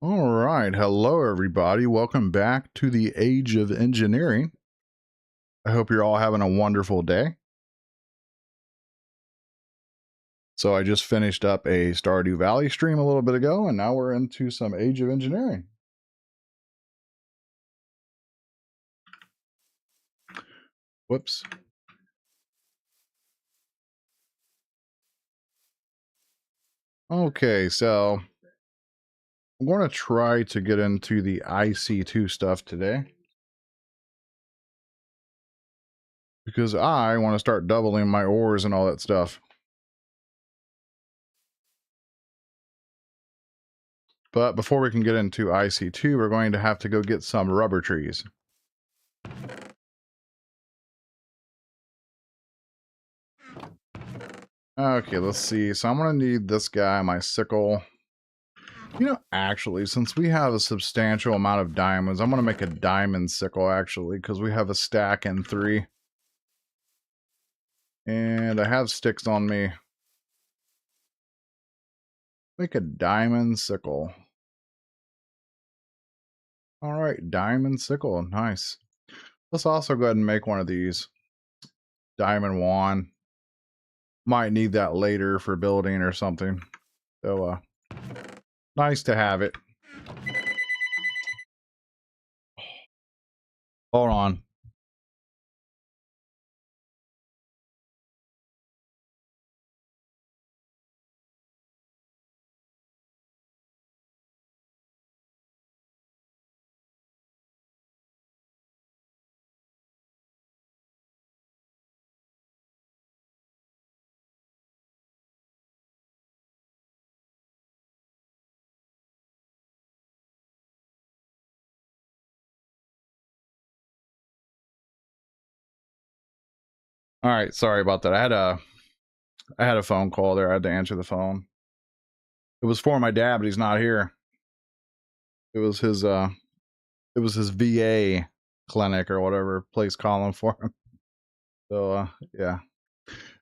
All right. Hello, everybody. Welcome back to the Age of Engineering. I hope you're all having a wonderful day. So, I just finished up a Stardew Valley stream a little bit ago, and now we're into some Age of Engineering. Whoops. Okay, so I'm going to try to get into the IC2 stuff today, because I want to start doubling my ores and all that stuff. But before we can get into IC2, we're going to have to go get some rubber trees. Okay, let's see. So I'm going to need this guy, my sickle. You know, actually, since we have a substantial amount of diamonds, I'm going to make a diamond sickle, actually, because we have a stack in 3. And I have sticks on me. Make a diamond sickle. All right, diamond sickle. Nice. Let's also go ahead and make one of these. Diamond wand. Might need that later for building or something. So, nice to have it. Hold on. All right, sorry about that. I had a phone call there. I had to answer the phone. It was for my dad, but he's not here. It was his VA clinic or whatever place calling for him. So yeah.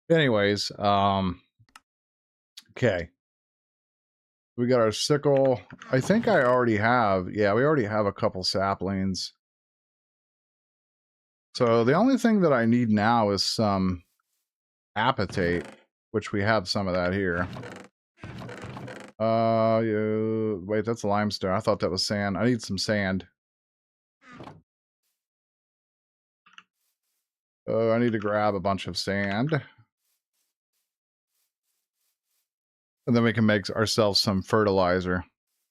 Anyways, okay. We got our sickle. I think I already have, yeah, we already have a couple saplings. So the only thing that I need now is some apatate, which we have some of that here. Wait, that's limestone. I thought that was sand. I need some sand. I need to grab a bunch of sand. And then we can make ourselves some fertilizer.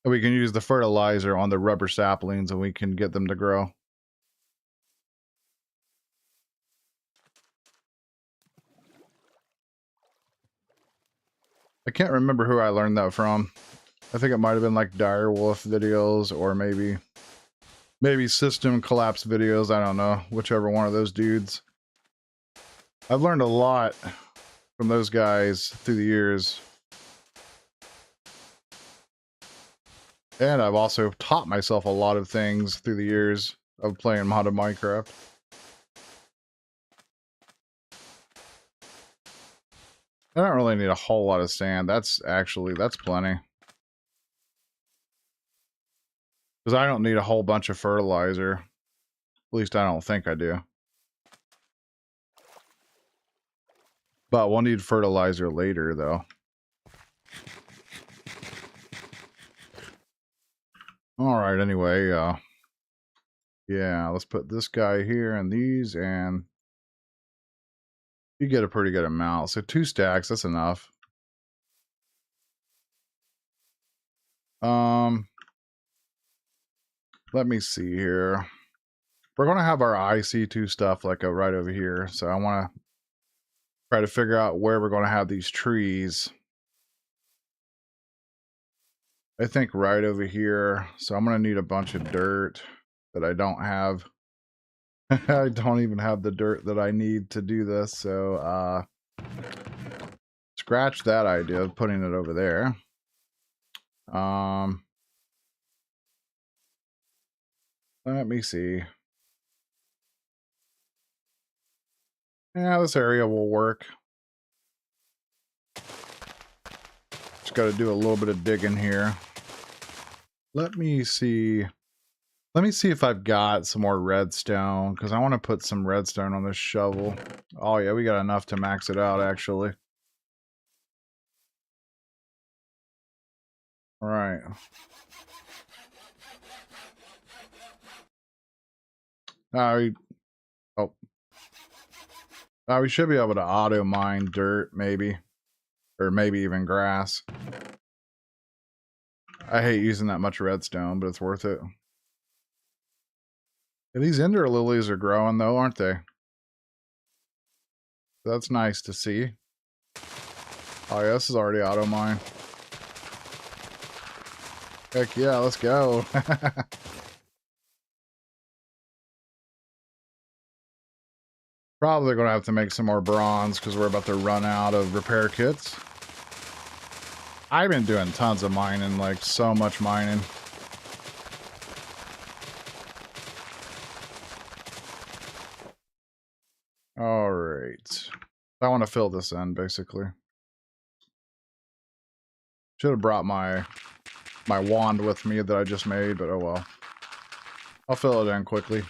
And we can use the fertilizer on the rubber saplings and we can get them to grow. I can't remember who I learned that from. I think it might have been like Direwolf videos or maybe System Collapse videos. I don't know. Whichever one of those dudes. I've learned a lot from those guys through the years. And I've also taught myself a lot of things through the years of playing modded Minecraft. I don't really need a whole lot of sand. That's plenty. Because I don't need a whole bunch of fertilizer. At least I don't think I do. But we'll need fertilizer later, though. Alright, anyway, yeah, let's put this guy here and these, and you get a pretty good amount. So 2 stacks, that's enough. Let me see here. We're going to have our IC2 stuff like right over here. So I want to try to figure out where we're going to have these trees. I think right over here. So I'm going to need a bunch of dirt that I don't have. I don't even have the dirt that I need to do this. So scratch that idea of putting it over there. Let me see. Yeah, this area will work. Just got to do a little bit of digging here. Let me see. Let me see if I've got some more redstone, because I want to put some redstone on this shovel. Oh yeah, we got enough to max it out, actually. All right. We, oh. We should be able to auto mine dirt, maybe. Or maybe even grass. I hate using that much redstone, but it's worth it. And these ender lilies are growing, though, aren't they? That's nice to see. Oh, yeah, this is already auto mine. Heck yeah, let's go. Probably going to have to make some more bronze because we're about to run out of repair kits. I've been doing tons of mining, like so much mining. All right. I want to fill this in, basically. Should have brought my wand with me that I just made, but oh well. I'll fill it in quickly.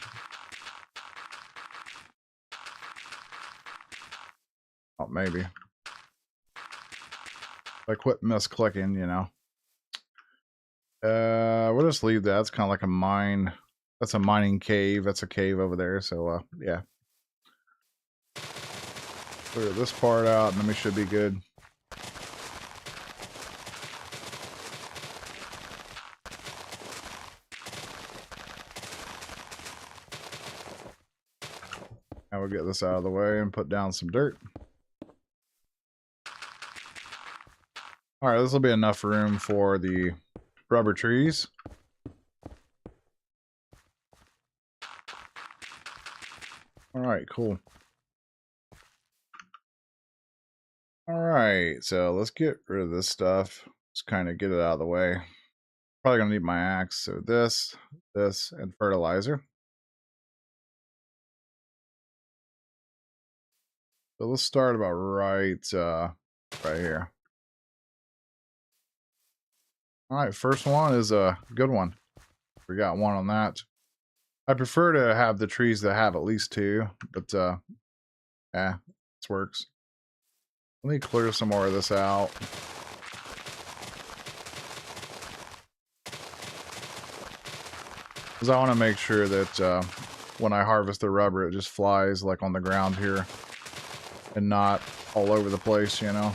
Oh, maybe. If I quit misclicking, you know. We'll just leave that. It's kind of like a mine. That's a mining cave. That's a cave over there, so yeah. Clear this part out, and then we should be good. Now we'll get this out of the way and put down some dirt. Alright, this will be enough room for the rubber trees. Alright, cool. Alright, so let's get rid of this stuff. Just kind of get it out of the way. Probably gonna need my axe, so this, and fertilizer. So let's start about right here. Alright, first one is a good one. We got one on that. I prefer to have the trees that have at least two, but yeah, this works. Let me clear some more of this out. Because I want to make sure that when I harvest the rubber, it just flies like on the ground here and not all over the place, you know.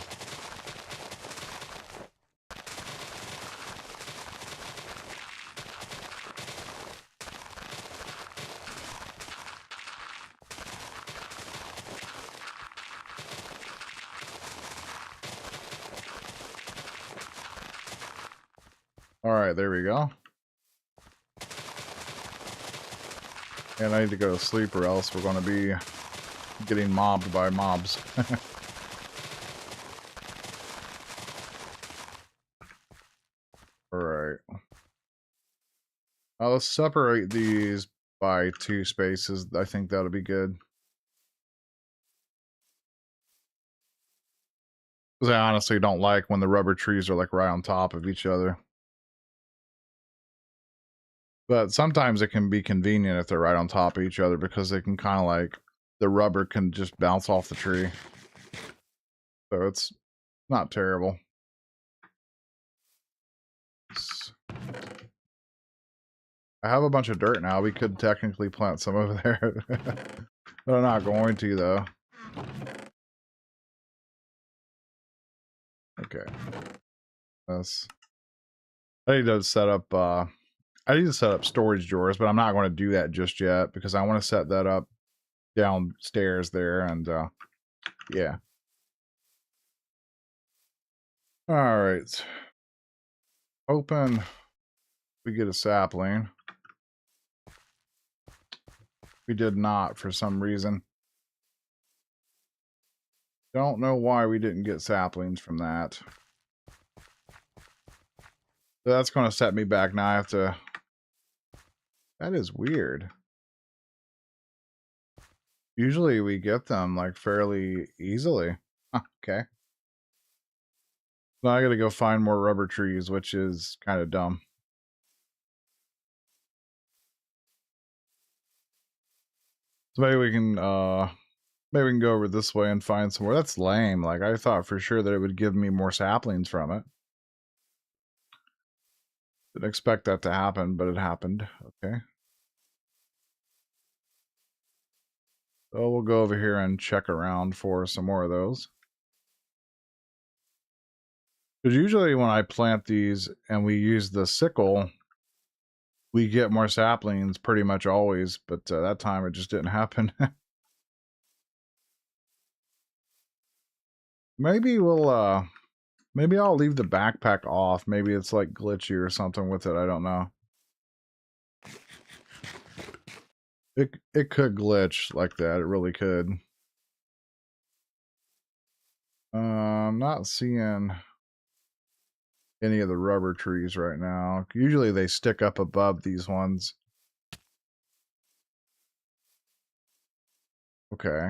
Alright, there we go. And I need to go to sleep or else we're going to be getting mobbed by mobs. Alright. Let's separate these by 2 spaces. I think that'll be good. Because I honestly don't like when the rubber trees are like right on top of each other. But sometimes it can be convenient if they're right on top of each other because they can kind of like, the rubber can just bounce off the tree. So it's not terrible. I have a bunch of dirt now. We could technically plant some over there. But I'm not going to, though. Okay. I need to set up, I need to set up storage drawers, but I'm not going to do that just yet because I want to set that up downstairs there, and yeah. Alright. Open. We get a sapling. We did not for some reason. Don't know why we didn't get saplings from that. So that's going to set me back. Now I have to... That is weird. Usually we get them like fairly easily. Okay. Now I gotta go find more rubber trees, which is kind of dumb. So maybe we can go over this way and find some more. That's lame. Like, I thought for sure that it would give me more saplings from it. Didn't expect that to happen, but it happened. Okay. So we'll go over here and check around for some more of those. Because usually when I plant these and we use the sickle, we get more saplings pretty much always, but that time it just didn't happen. Maybe maybe I'll leave the backpack off. Maybe it's like glitchy or something with it. I don't know. It could glitch like that. It really could. I'm not seeing any of the rubber trees right now. Usually they stick up above these ones. Okay.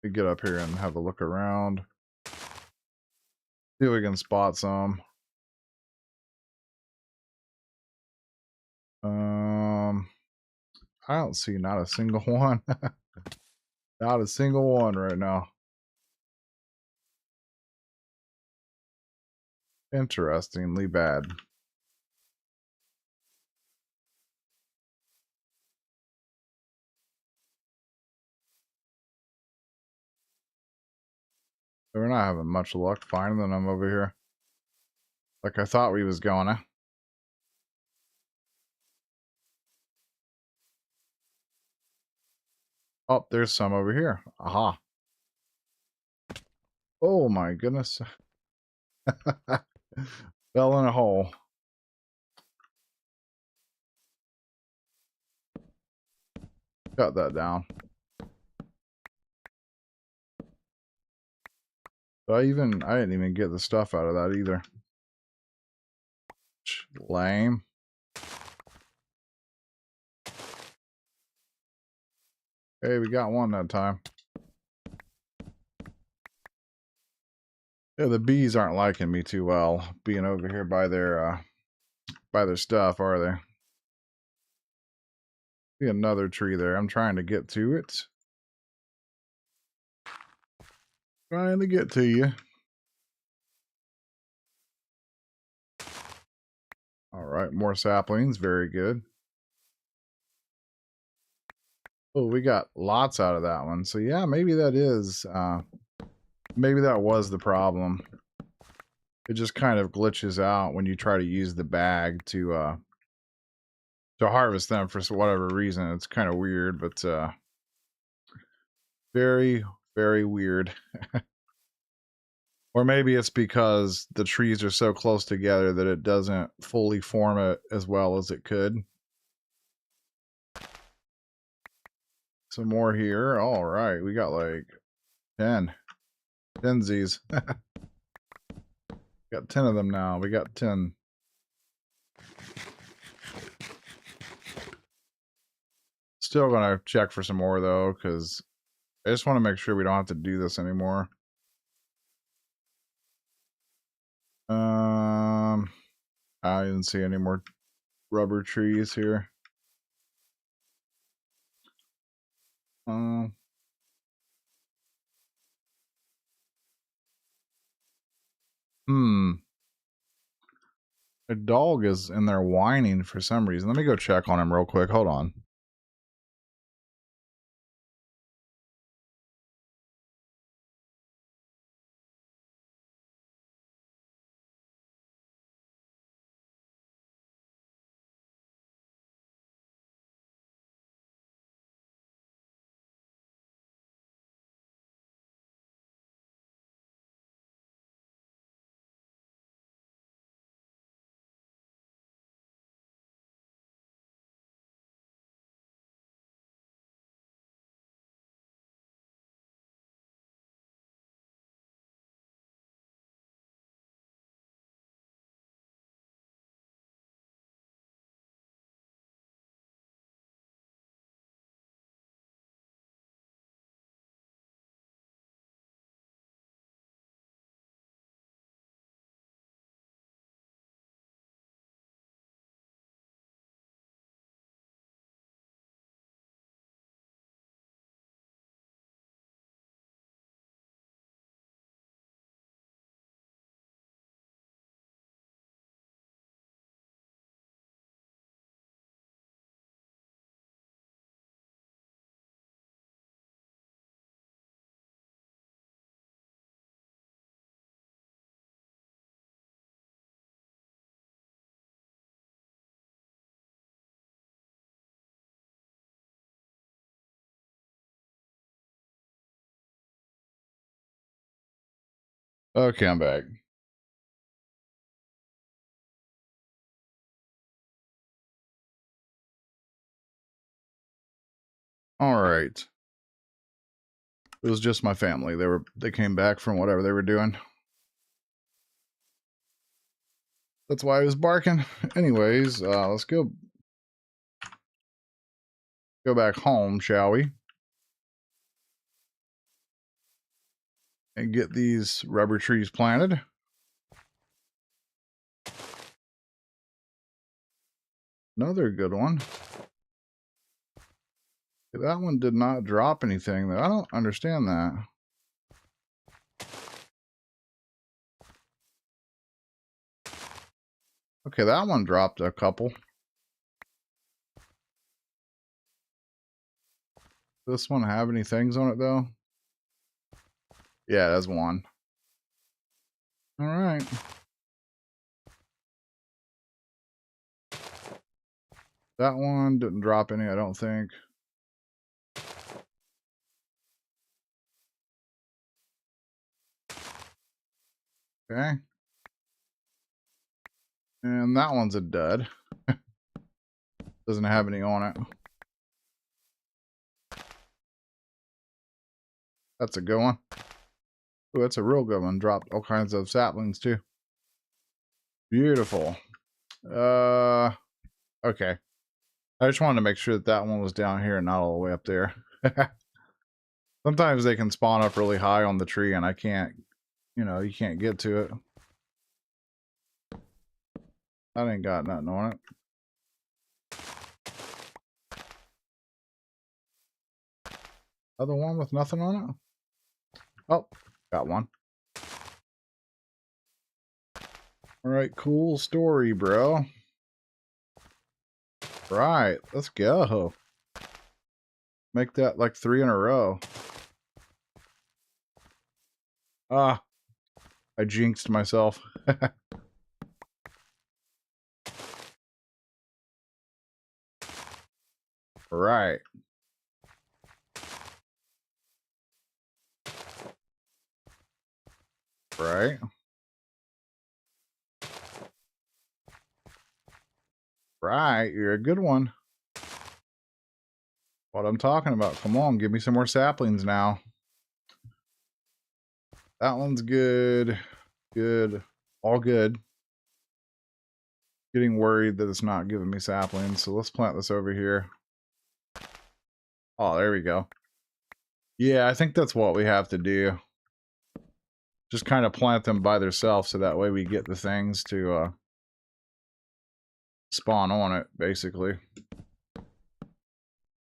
We get up here and have a look around. See if we can spot some. I don't see not a single one. Not a single one right now. Interestingly bad. We're not having much luck finding them over here. Like I thought we was going. Oh, there's some over here. Aha. Oh my goodness. Fell in a hole. Cut that down. I didn't even get the stuff out of that either. Lame. Hey, we got one that time. Yeah, the bees aren't liking me too well being over here by their stuff, are they? See another tree there. I'm trying to get to it. Trying to get to you. All right, more saplings. Very good. Oh, we got lots out of that one. So yeah, maybe that is, maybe that was the problem. It just kind of glitches out when you try to use the bag to harvest them for whatever reason. It's kind of weird, but very, very weird. Or maybe it's because the trees are so close together that it doesn't fully form it as well as it could. Some more here. All right, we got like 10. 10 Z's. Got 10 of them now. We got 10. Still gonna check for some more though, because I just want to make sure we don't have to do this anymore. I didn't see any more rubber trees here. Hmm. A dog is in there whining for some reason. Let me go check on him real quick. Hold on. Okay, I'm back. All right. It was just my family. They came back from whatever they were doing. That's why I was barking. Anyways, let's go back home, shall we? And get these rubber trees planted. Another good one. That one did not drop anything, though. I don't understand that. Okay, that one dropped a couple. This one have any things on it, though? Yeah, it has one. All right. That one didn't drop any, I don't think. Okay. And that one's a dud. Doesn't have any on it. That's a good one. Ooh, that's a real good one. Dropped all kinds of saplings, too. Beautiful. Okay. I just wanted to make sure that that one was down here and not all the way up there. Sometimes they can spawn up really high on the tree and I can't, you can't get to it. That ain't got nothing on it. Other one with nothing on it? Oh, got one. Alright, cool story, bro. Right, let's go. Make that like 3 in a row. Ah, I jinxed myself. Right. Right. Right, you're a good one. What I'm talking about. Come on, give me some more saplings now. That one's good. Good. All good. Getting worried that it's not giving me saplings, so let's plant this over here. Oh, there we go. Yeah, I think that's what we have to do. Just kind of plant them by themselves so that way we get the things to spawn on it, basically.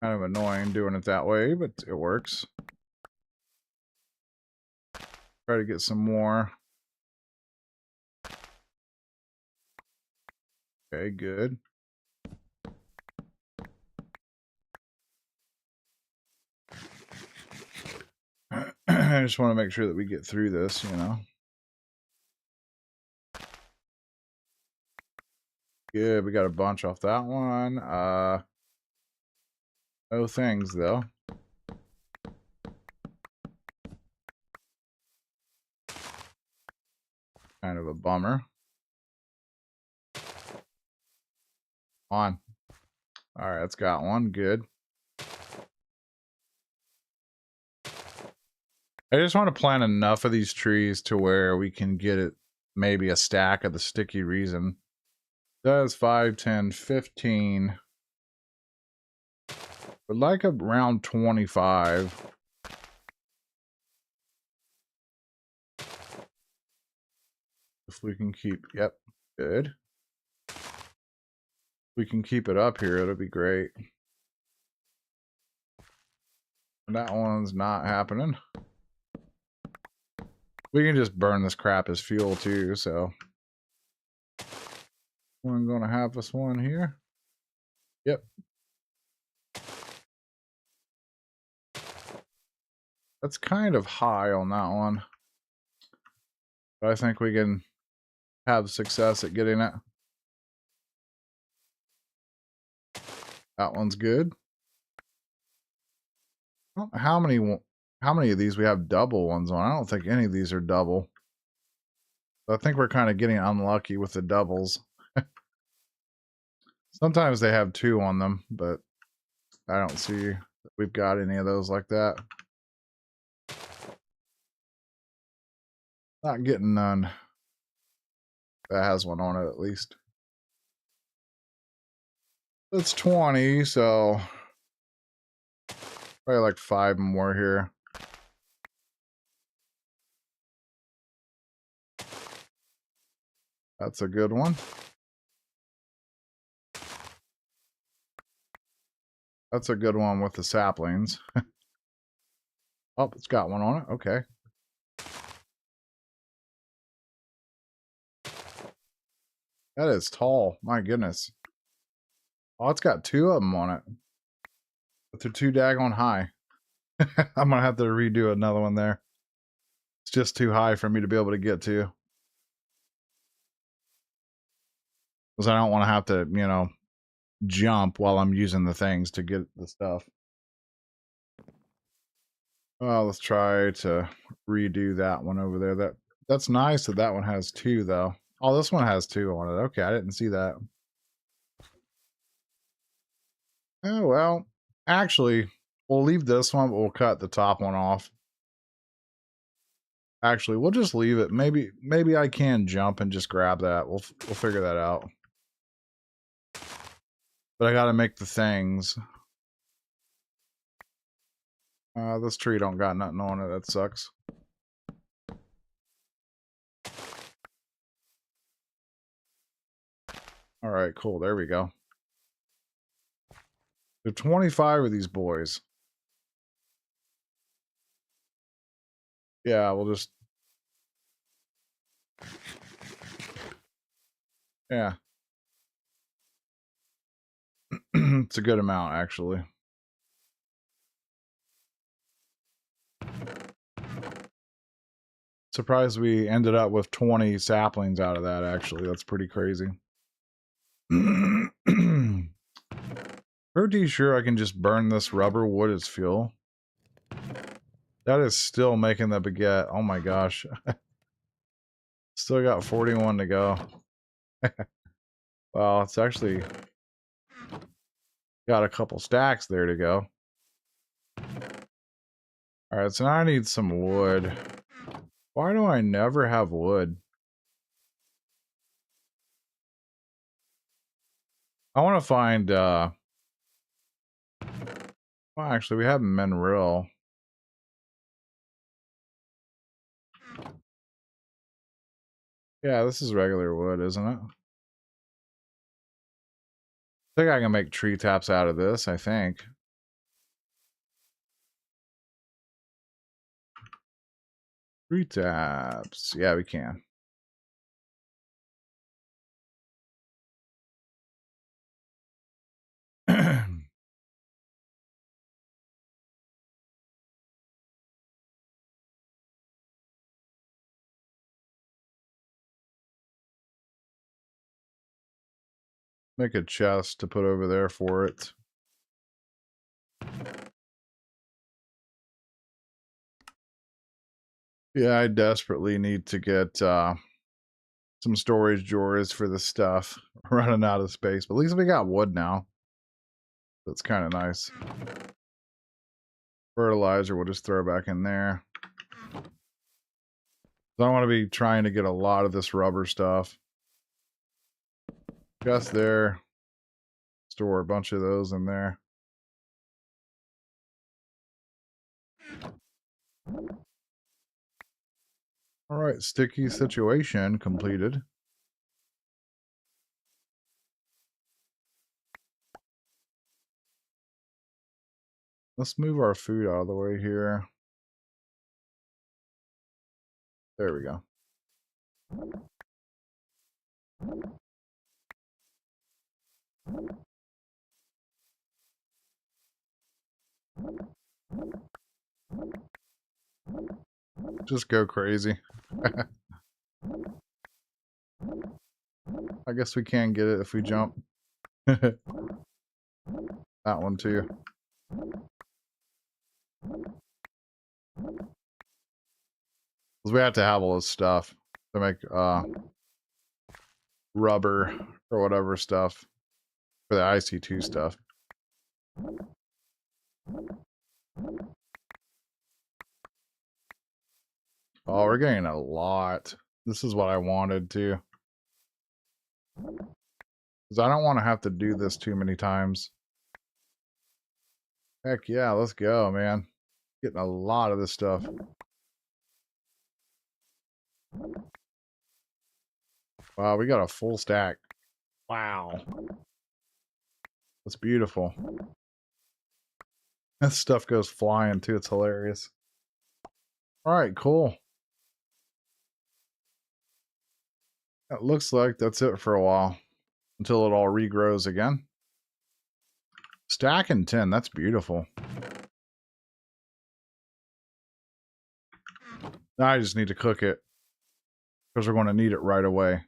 Kind of annoying doing it that way, but it works. Try to get some more. Okay, good. I just want to make sure that we get through this, Good, we got a bunch off that one. No things, though. Kind of a bummer. On. Alright, that's got one. Good. I just want to plant enough of these trees to where we can get it maybe a stack of the sticky resin. That's 5, 10, 15. Would like around 25. If we can keep, yep, good. If we can keep it up here, it'll be great. That one's not happening. We can just burn this crap as fuel too, so. I'm gonna have this one here. Yep. That's kind of high on that one. But I think we can have success at getting it. That one's good. How many of these we have double ones on? I don't think any of these are double. I think we're kind of getting unlucky with the doubles. Sometimes they have 2 on them, but I don't see that we've got any of those like that. Not getting none. That has one on it at least. It's 20, so probably like 5 more here. That's a good one. That's a good one with the saplings. Oh, it's got one on it. Okay. That is tall. My goodness. Oh, it's got 2 of them on it. But they're too daggone high. I'm going to have to redo another one there. It's just too high for me to be able to get to. Because I don't want to have to, you know, jump while I'm using the things to get the stuff. Well, let's try to redo that one over there. That's nice that that one has 2, though. Oh, this one has 2 on it. Okay, I didn't see that. Oh, well, actually, we'll leave this one, but we'll cut the top one off. Actually, we'll just leave it. Maybe I can jump and just grab that. We'll figure that out. But I got to make the things. This tree don't got nothing on it. That sucks. All right, cool. There we go. There are 25 of these boys. Yeah, we'll just... Yeah. It's a good amount, actually. Surprised we ended up with 20 saplings out of that, actually. That's pretty crazy. Pretty sure I can just burn this rubber wood as fuel. That is still making the baguette. Oh my gosh. Still got 41 to go. Well, it's actually got a couple stacks there to go. Alright, so now I need some wood. Why do I never have wood? I want to find, well, actually, we have mineral. Yeah, this is regular wood, isn't it? I think I can make tree taps out of this, I think. Tree taps. Yeah, we can. Make a chest to put over there for it. Yeah, I desperately need to get some storage drawers for the stuff. Running out of space, but at least we got wood now. That's kind of nice. Fertilizer we'll just throw back in there. I don't want to be trying to get a lot of this rubber stuff. Just there. Store a bunch of those in there. All right, sticky situation completed. Let's move our food out of the way here. There we go. Just go crazy. I guess we can get it if we jump. That one too. Because we have to have all this stuff. to make rubber or whatever stuff for the IC2 stuff. Oh, we're getting a lot. This is what I wanted to. Because I don't want to have to do this too many times. Heck yeah, let's go, man. Getting a lot of this stuff. Wow, we got a full stack. Wow. That's beautiful. That stuff goes flying too. It's hilarious. Alright, cool. It looks like that's it for a while. Until it all regrows again. Stacking 10, that's beautiful. Now I just need to cook it. Because we're going to need it right away.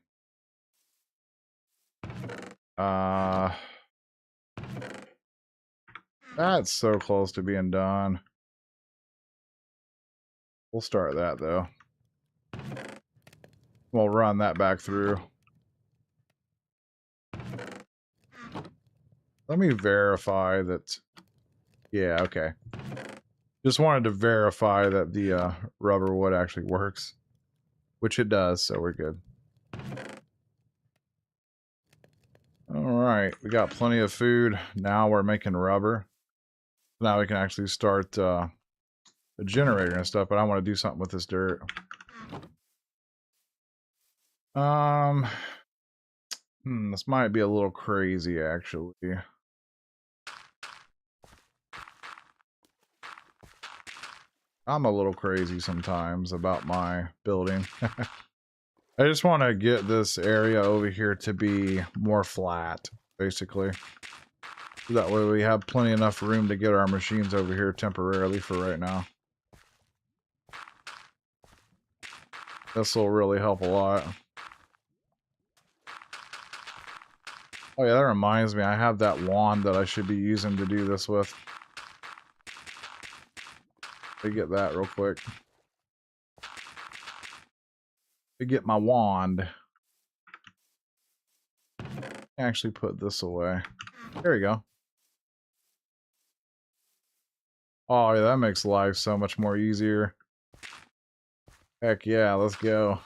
That's so close to being done. We'll start that though. We'll run that back through. Let me verify that. Yeah, okay. Just wanted to verify that the rubber wood actually works. Which it does, so we're good. Alright, we got plenty of food. Now we're making rubber. Now we can actually start the generator and stuff, but I want to do something with this dirt. This might be a little crazy, actually. I'm a little crazy sometimes about my building. I just want to get this area over here to be more flat, basically. That way we have plenty enough room to get our machines over here temporarily for right now. This will really help a lot. Oh yeah, that reminds me, I have that wand that I should be using to do this with. Let me get that real quick. Let me get my wand. Actually put this away. There we go. Oh yeah, that makes life so much more easier. Heck yeah, let's go.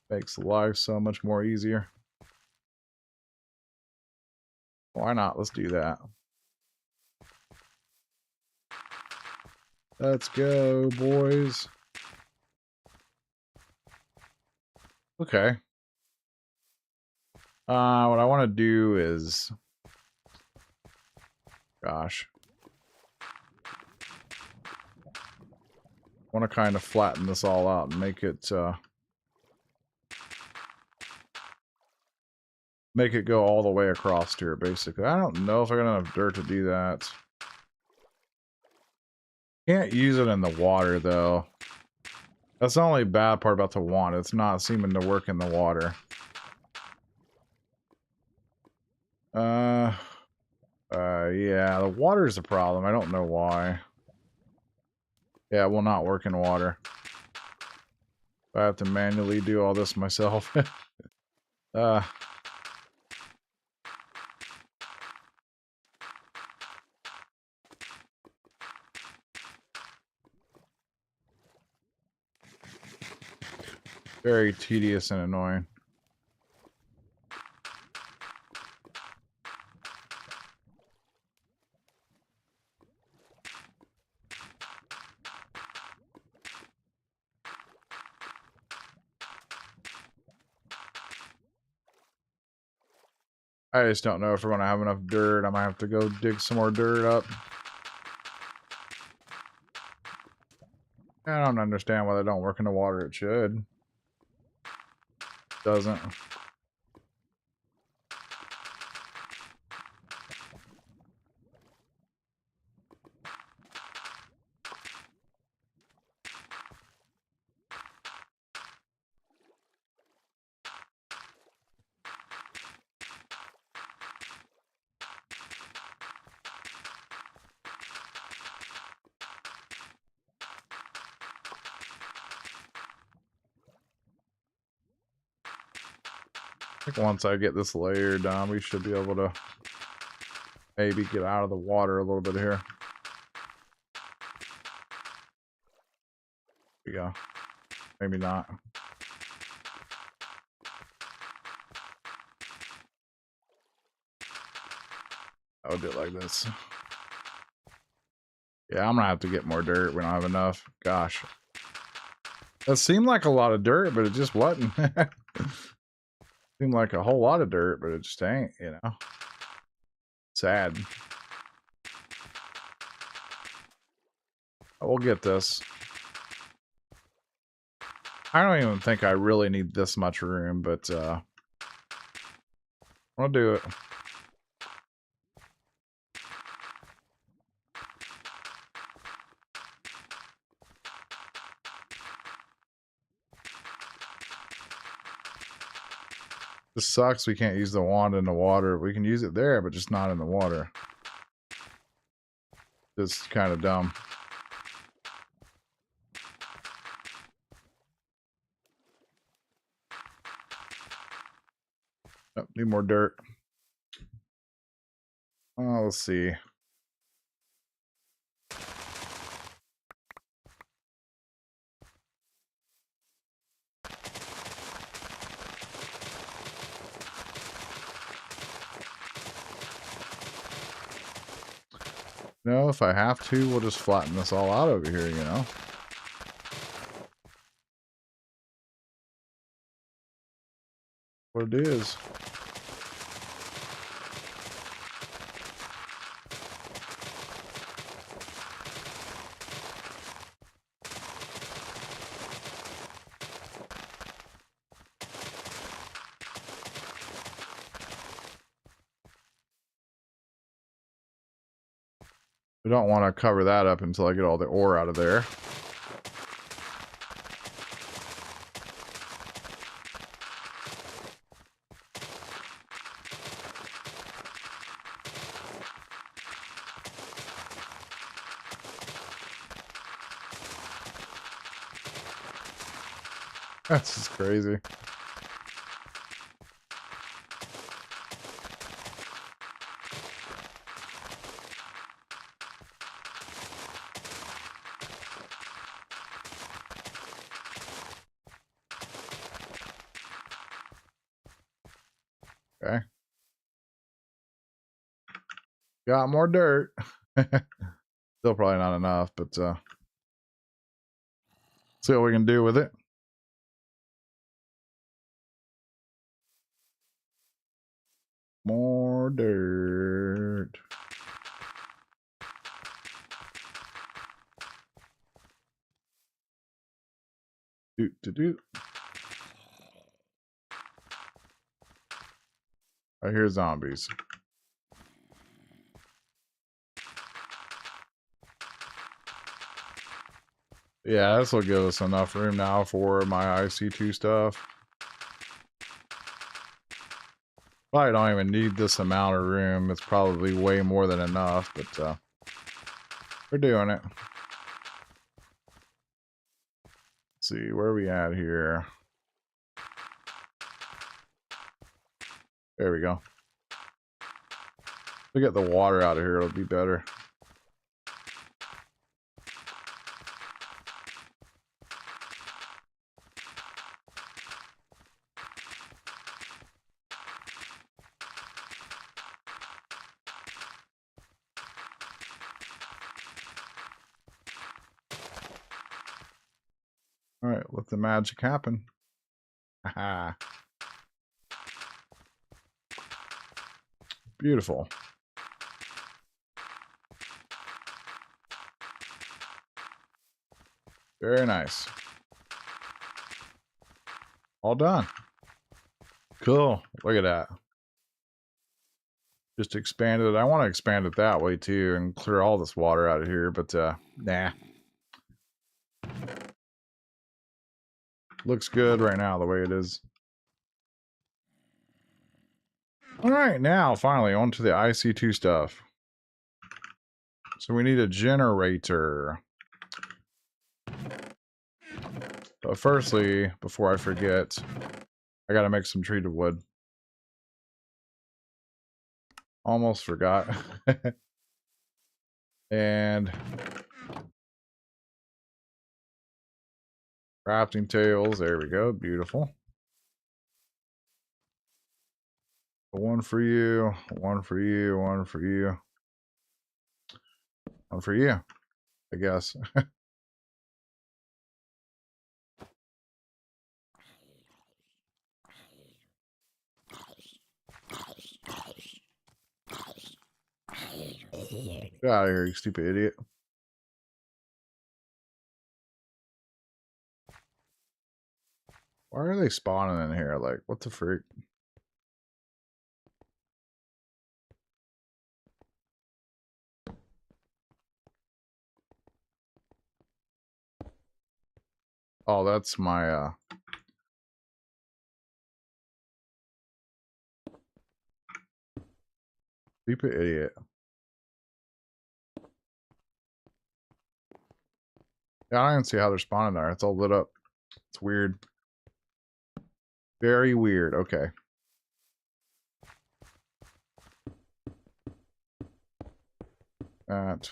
Makes life so much more easier. Why not? Let's do that. Let's go, boys. Okay. What I want to do is... Gosh. I want to kind of flatten this all out and make it go all the way across here, basically. I don't know if I got enough dirt to do that. Can't use it in the water, though. That's the only bad part about the wand. It's not seeming to work in the water. Yeah, the water's the problem. I don't know why. Yeah, it will not work in water. I have to manually do all this myself. Very tedious and annoying. I just don't know if we're going to have enough dirt. I might have to go dig some more dirt up. I don't understand why they don't work in the water. It should. Doesn't. I think once I get this layer done, we should be able to maybe get out of the water a little bit here. There we go. Maybe not. I would do it like this. Yeah, I'm gonna have to get more dirt. We don't have enough. Gosh. That seemed like a lot of dirt, but it just wasn't. Seemed like a whole lot of dirt, but it just ain't, you know. Sad. We'll get this. I don't even think I really need this much room, but I'll do it. This sucks we can't use the wand in the water. We can use it there, but just not in the water. It's kind of dumb. Oh, need more dirt. Oh, let's see. No, if I have to, we'll just flatten this all out over here, you know? What it is. We don't want to cover that up until I get all the ore out of there. That's just crazy. Okay. Got more dirt. Still probably not enough, but see what we can do with it. More dirt. Do. I hear zombies. Yeah, this will give us enough room now for my IC2 stuff. Probably don't even need this amount of room. It's probably way more than enough, but we're doing it. Let's see, where are we at here? There we go. If we get the water out of here, it'll be better. All right, let the magic happen. Haha. Beautiful. Very nice. All done. Cool. Look at that. Just expanded it. I want to expand it that way too and clear all this water out of here, but nah. Looks good right now the way it is. All right, now finally on to the IC2 stuff. So we need a generator. But firstly, before I forget, I gotta make some treated wood. Almost forgot. And crafting tables. There we go. Beautiful. One for you. One for you. One for you. One for you, I guess. Get out of here, you stupid idiot. Why are they spawning in here? Like, what the freak? Oh, that's my, stupid idiot. Yeah, I don't even see how they're spawning there. It's all lit up. It's weird. Very weird. Okay. That.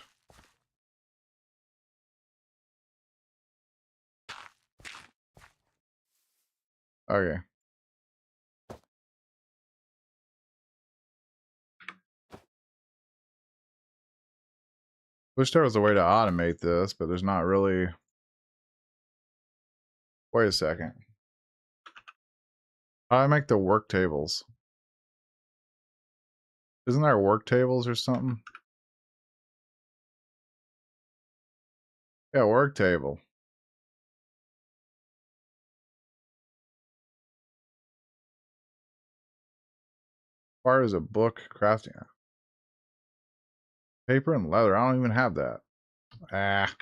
Okay. Wish there was a way to automate this, but there's not really. Wait a second. How do I make the work tables? Isn't there work tables or something? Yeah, work table. Far as a book crafting. Paper and leather. I don't even have that. Ah.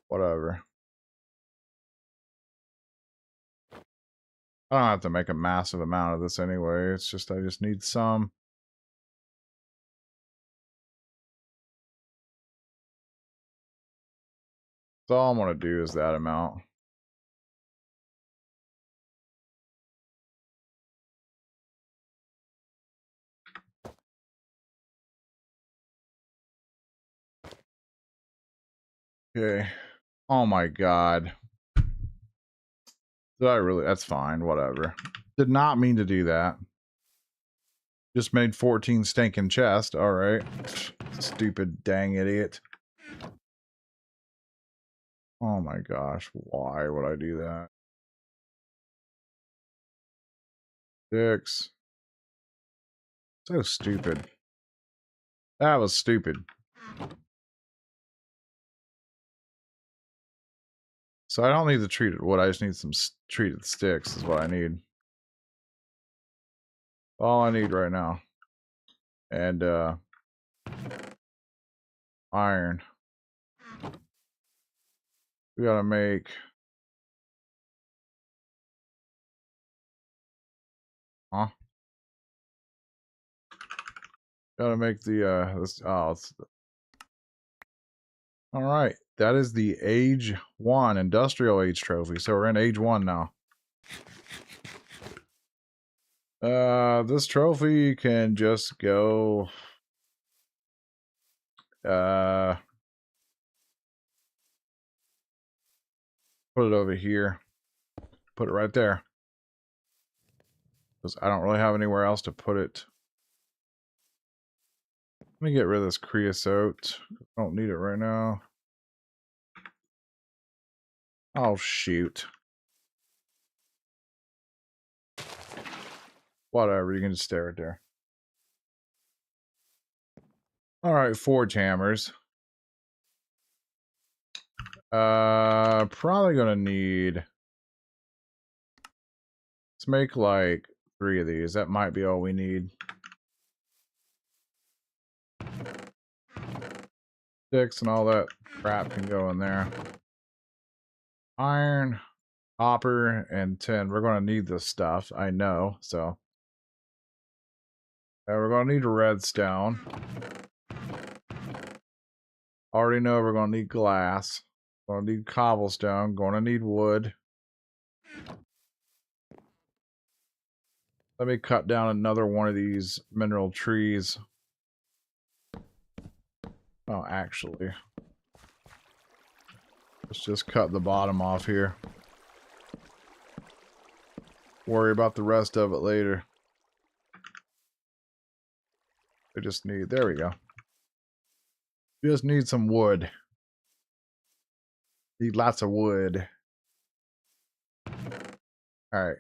Whatever. I don't have to make a massive amount of this anyway. It's just I just need some. So all I'm going to do is that amount. Okay. Oh my god. Did I really? That's fine. Whatever. Did not mean to do that. Just made 14 stinking chests. All right. Stupid dang idiot. Oh my gosh. Why would I do that? 6. So stupid. That was stupid. So I don't need the treated wood. I just need some treated sticks is what I need. All I need right now. And iron. We gotta make gotta make the this it's all right. That is the age 1 industrial age trophy. So we're in age 1 now. This trophy can just go put it over here. Put it right there. Because I don't really have anywhere else to put it. Let me get rid of this creosote. I don't need it right now. Oh, shoot. Whatever, you can just stare right there. Alright, forge hammers. Probably gonna need... Let's make like 3 of these. That might be all we need. Sticks and all that crap can go in there. Iron, copper, and tin. We're gonna need this stuff, I know, so... we're gonna need redstone. Already know we're gonna need glass. Gonna need cobblestone. Gonna need wood. Let me cut down another one of these mineral trees. Oh, actually, let's just cut the bottom off here. Worry about the rest of it later. I just need, there we go. Just need some wood. Need lots of wood. Alright.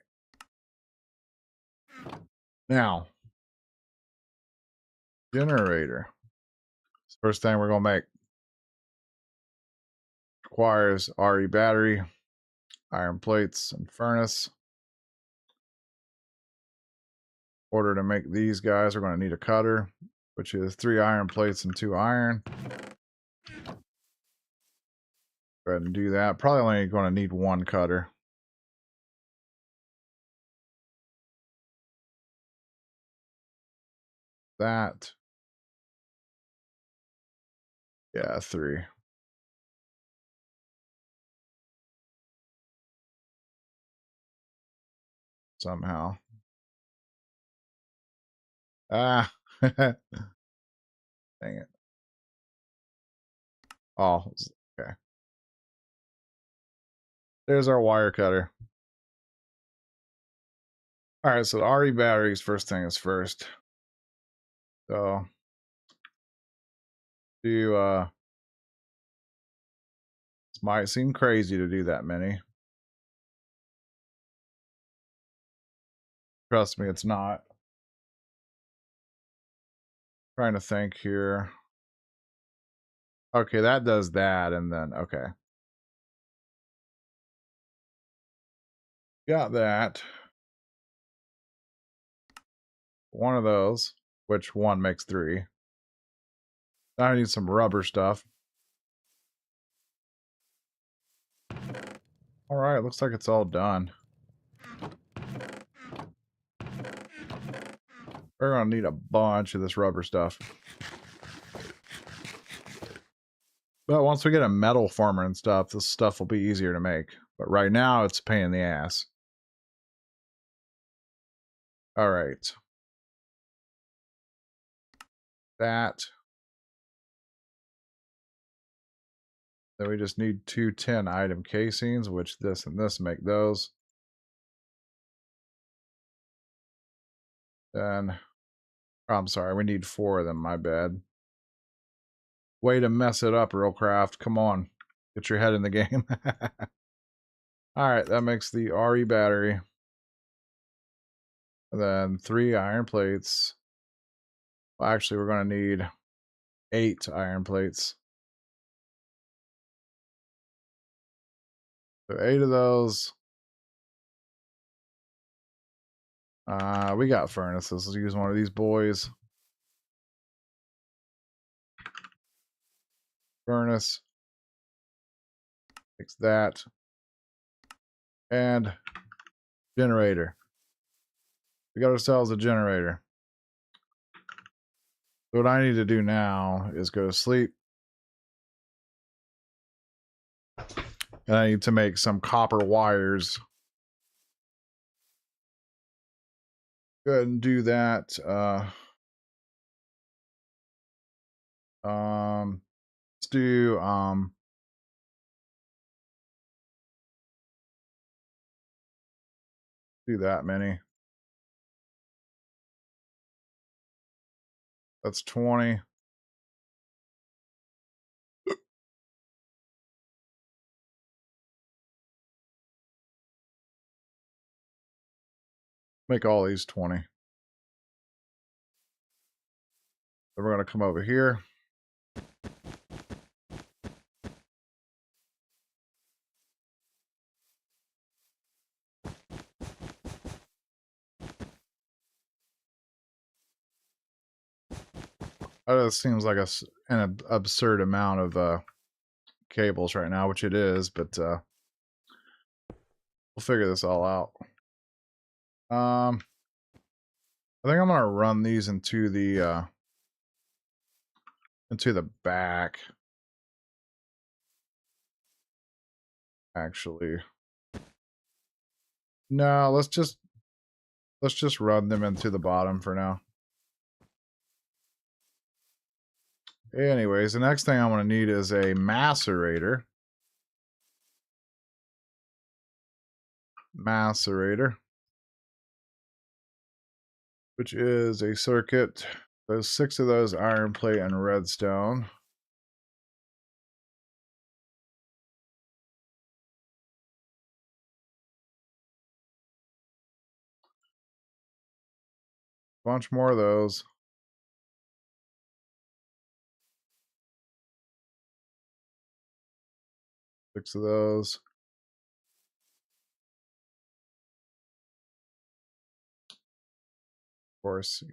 Now, generator. First thing we're going to make. Requires RE battery, iron plates, and furnace. In order to make these guys, we're going to need a cutter, which is 3 iron plates and 2 iron. Go ahead and do that. Probably only going to need 1 cutter. That. Yeah, 3. Somehow. Ah. Dang it. Oh, okay. There's our wire cutter. Alright, so the RE batteries, first thing is first. So, this might seem crazy to do that many. Trust me, it's not. Trying to think here. Okay, that does that, and then, okay. Got that. One of those, which 1 makes 3. Now I need some rubber stuff. Alright, looks like it's all done. We're gonna need a bunch of this rubber stuff. But once we get a metal former and stuff, this stuff will be easier to make. But right now, it's a pain in the ass. Alright. That. Then we just need 2 10 item casings, which this and this make those. Then, oh, I'm sorry, we need 4 of them, my bad. Way to mess it up, Realcraft. Come on. Get your head in the game. Alright, that makes the RE battery. And then 3 iron plates. Well, actually, we're going to need 8 iron plates. So 8 of those. We got furnaces. Let's use one of these boys. Furnace. Fix that. And generator. We got ourselves a generator. So what I need to do now is go to sleep. And I need to make some copper wires. Go ahead and do that. Let's do that many. That's 20. Make all these 20. Then we're going to come over here. That seems like an absurd amount of cables right now, which it is, but we'll figure this all out. I think I'm gonna run these into the back. Actually, no, let's just run them into the bottom for now. Anyways, the next thing I'm going to need is a macerator. Which is a circuit. There's 6 of those iron plate and redstone. Bunch more of those. 6 of those. Of course,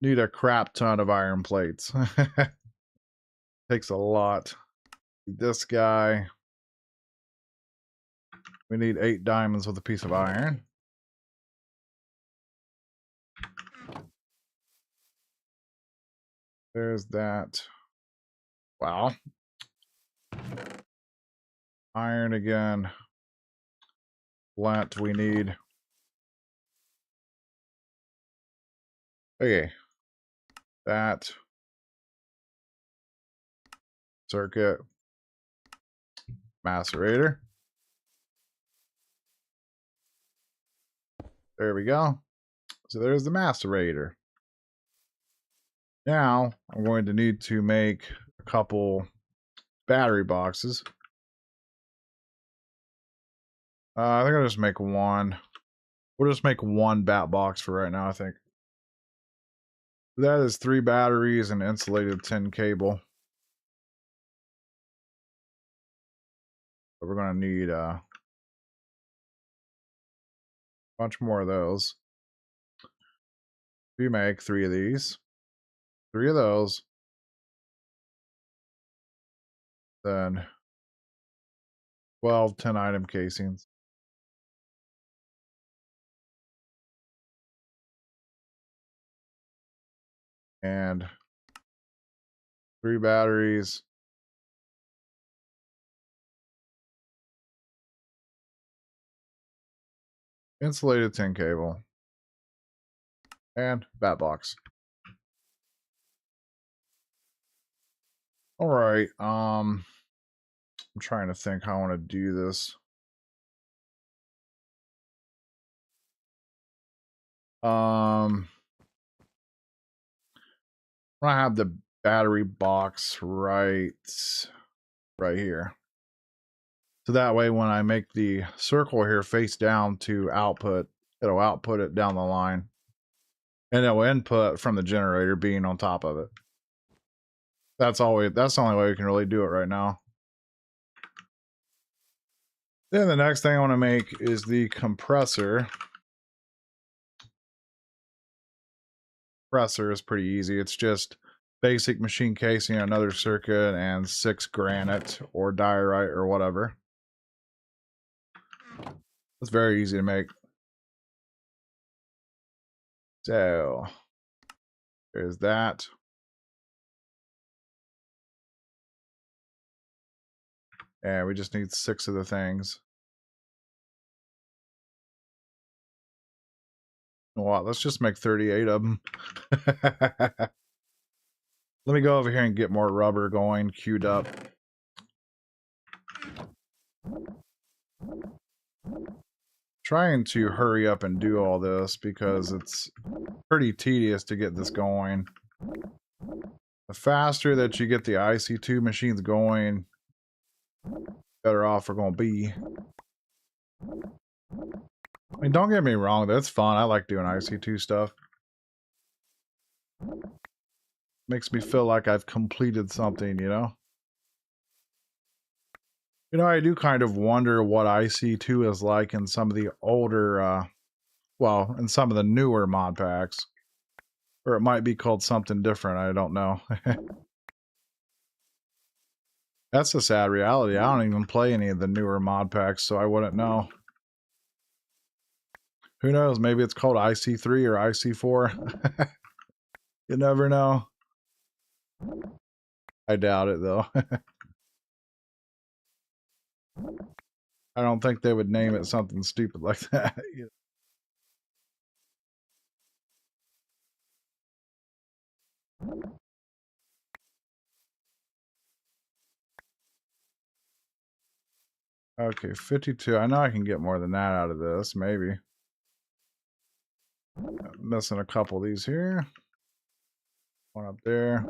need a crap ton of iron plates. Takes a lot. This guy. We need 8 diamonds with a piece of iron. There's that. Wow. Iron again. Flint we need. Okay. That. Circuit. Macerator. There we go. So there's the macerator. Now I'm going to need to make a couple battery boxes. I think I'll just make one. We'll just make one bat box for right now, I think. That is 3 batteries and insulated tin cable. But we're going to need a bunch more of those. We make 3 of these, 3 of those, then 12 10-item casings. And 3 batteries. Insulated tin cable. And bat box. All right. I'm trying to think how I want to do this. I have the battery box right here. So that way when I make the circle here face down to output, it'll output it down the line. And it'll input from the generator being on top of it. That's the only way we can really do it right now. Then the next thing I want to make is the compressor. Compressor is pretty easy. It's just basic machine casing, another circuit, and 6 granite or diorite or whatever. It's very easy to make. So there's that. And we just need 6 of the things. Well, let's just make 38 of them. Let me go over here and get more rubber going, queued up. Trying to hurry up and do all this because it's pretty tedious to get this going. The faster that you get the IC2 machines going, better off we're going to be. I mean, don't get me wrong, that's fun. I like doing IC2 stuff. Makes me feel like I've completed something, you know? You know, I do kind of wonder what IC2 is like in some of the older, well, in some of the newer mod packs. Or it might be called something different, I don't know. That's the sad reality. I don't even play any of the newer mod packs, so I wouldn't know. Who knows? Maybe it's called IC3 or IC4. You never know. I doubt it, though. I don't think they would name it something stupid like that. Okay, 52. I know I can get more than that out of this, maybe. Missing a couple of these here. One up there.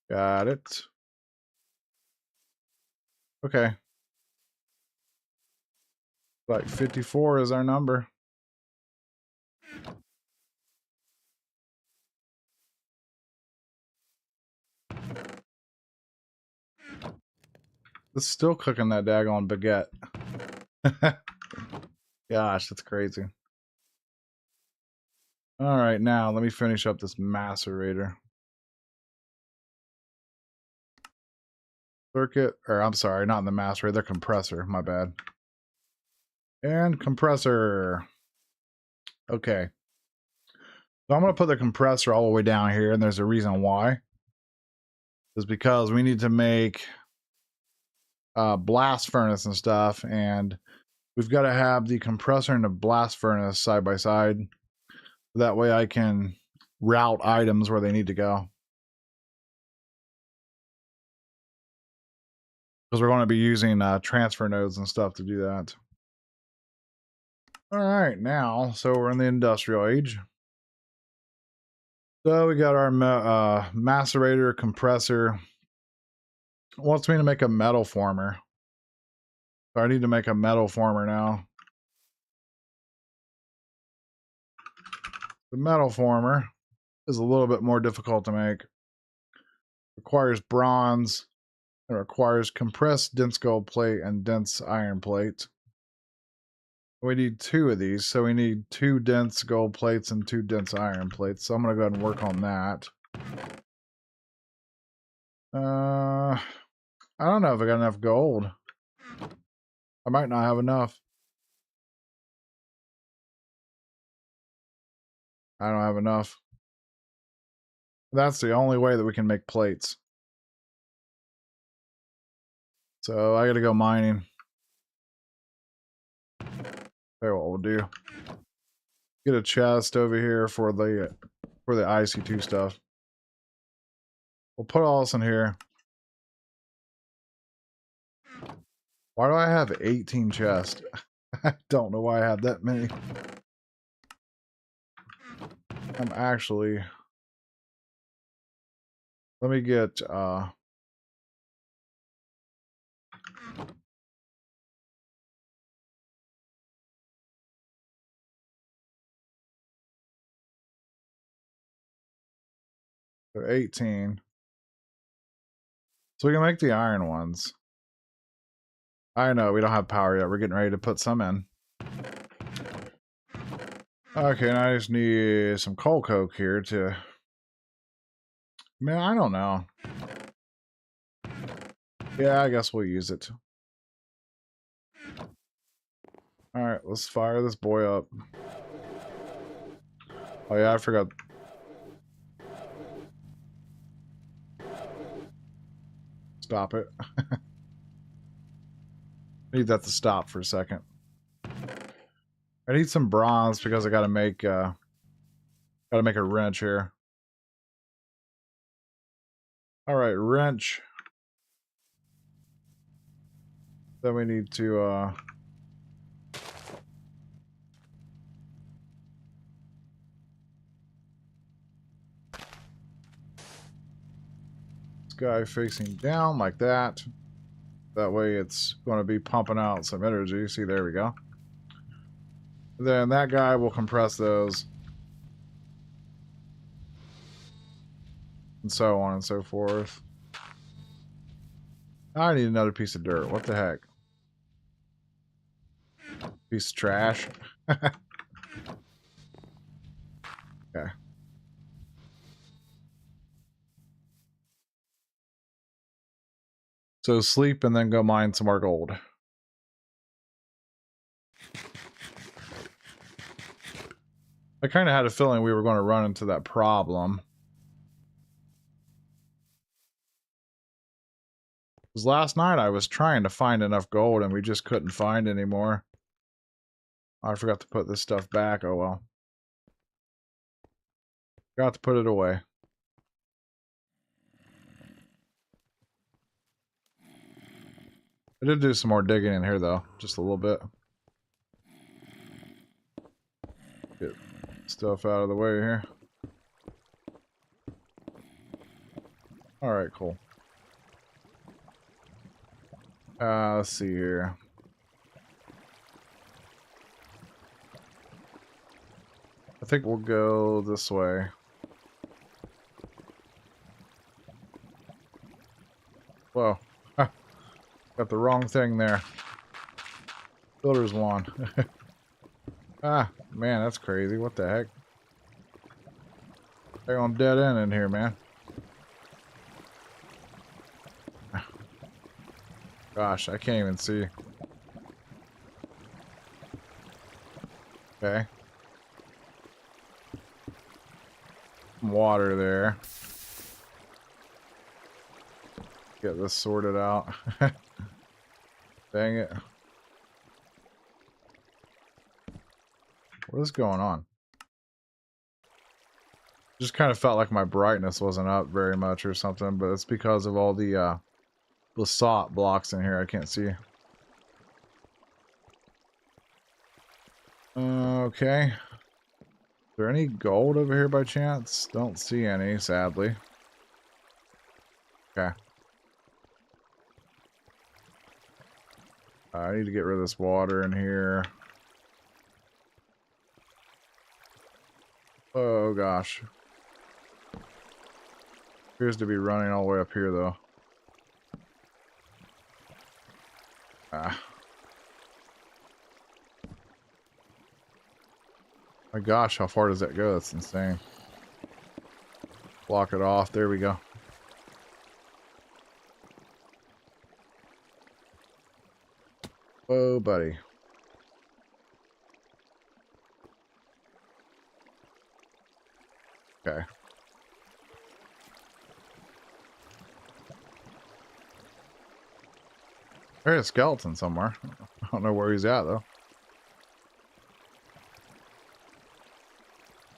Got it. Okay. Like 54 is our number. It's still cooking that daggone baguette. Gosh, that's crazy. All right, now let me finish up this macerator. Circuit, or I'm sorry, not in the macerator, the compressor, my bad. And compressor. Okay. So I'm going to put the compressor all the way down here, and there's a reason why. It's because we need to make blast furnace and stuff, and we've got to have the compressor and the blast furnace side by side. That way I can route items where they need to go. Because we're going to be using transfer nodes and stuff to do that. All right, now, so we're in the industrial age. So we got our macerator, compressor. It wants me to make a metal former. So I need to make a metal former now. The metal former is a little bit more difficult to make. Requires bronze. It requires compressed dense gold plate and dense iron plate. We need 2 of these, so we need 2 dense gold plates and 2 dense iron plates. So I'm going to go ahead and work on that. I don't know if I got enough gold. I might not have enough. I don't have enough. That's the only way that we can make plates. So I gotta go mining. Tell you what we'll do. Get a chest over here for the IC2 stuff. We'll put all this in here. Why do I have 18 chests? I don't know why I have that many. I'm actually... Let me get... So 18. So we can make the iron ones. I know, we don't have power yet. We're getting ready to put some in. Okay, now I just need some coal coke here to... Man, I don't know. Yeah, I guess we'll use it. Alright, let's fire this boy up. Oh yeah, I forgot. Stop it. I need that to stop for a second. I need some bronze because I gotta make a wrench here. Alright, wrench. Then we need to this guy facing down like that. That way it's going to be pumping out some energy. See, there we go. Then that guy will compress those. And so on and so forth. I need another piece of dirt. What the heck? Piece of trash. Okay. So sleep and then go mine some more gold. I kind of had a feeling we were going to run into that problem. Because last night I was trying to find enough gold and we just couldn't find any more. I forgot to put this stuff back. Oh well. Got to put it away. I did do some more digging in here though. Just a little bit. Get stuff out of the way here. Alright, cool. Let's see here. I think we'll go this way. Whoa. Got the wrong thing there. Builder's lawn. Ah, man, that's crazy. What the heck? They're on dead end in here, man. Gosh, I can't even see. Okay. Some water there. Get this sorted out. Dang it. What is going on? Just kind of felt like my brightness wasn't up very much or something, but it's because of all the basalt blocks in here I can't see. Okay. Is there any gold over here by chance? Don't see any, sadly. Okay. I need to get rid of this water in here. Oh gosh. Appears to be running all the way up here though. Ah. My gosh, how far does that go? That's insane. Block it off. There we go. Whoa, buddy. Okay. There's a skeleton somewhere. I don't know where he's at, though.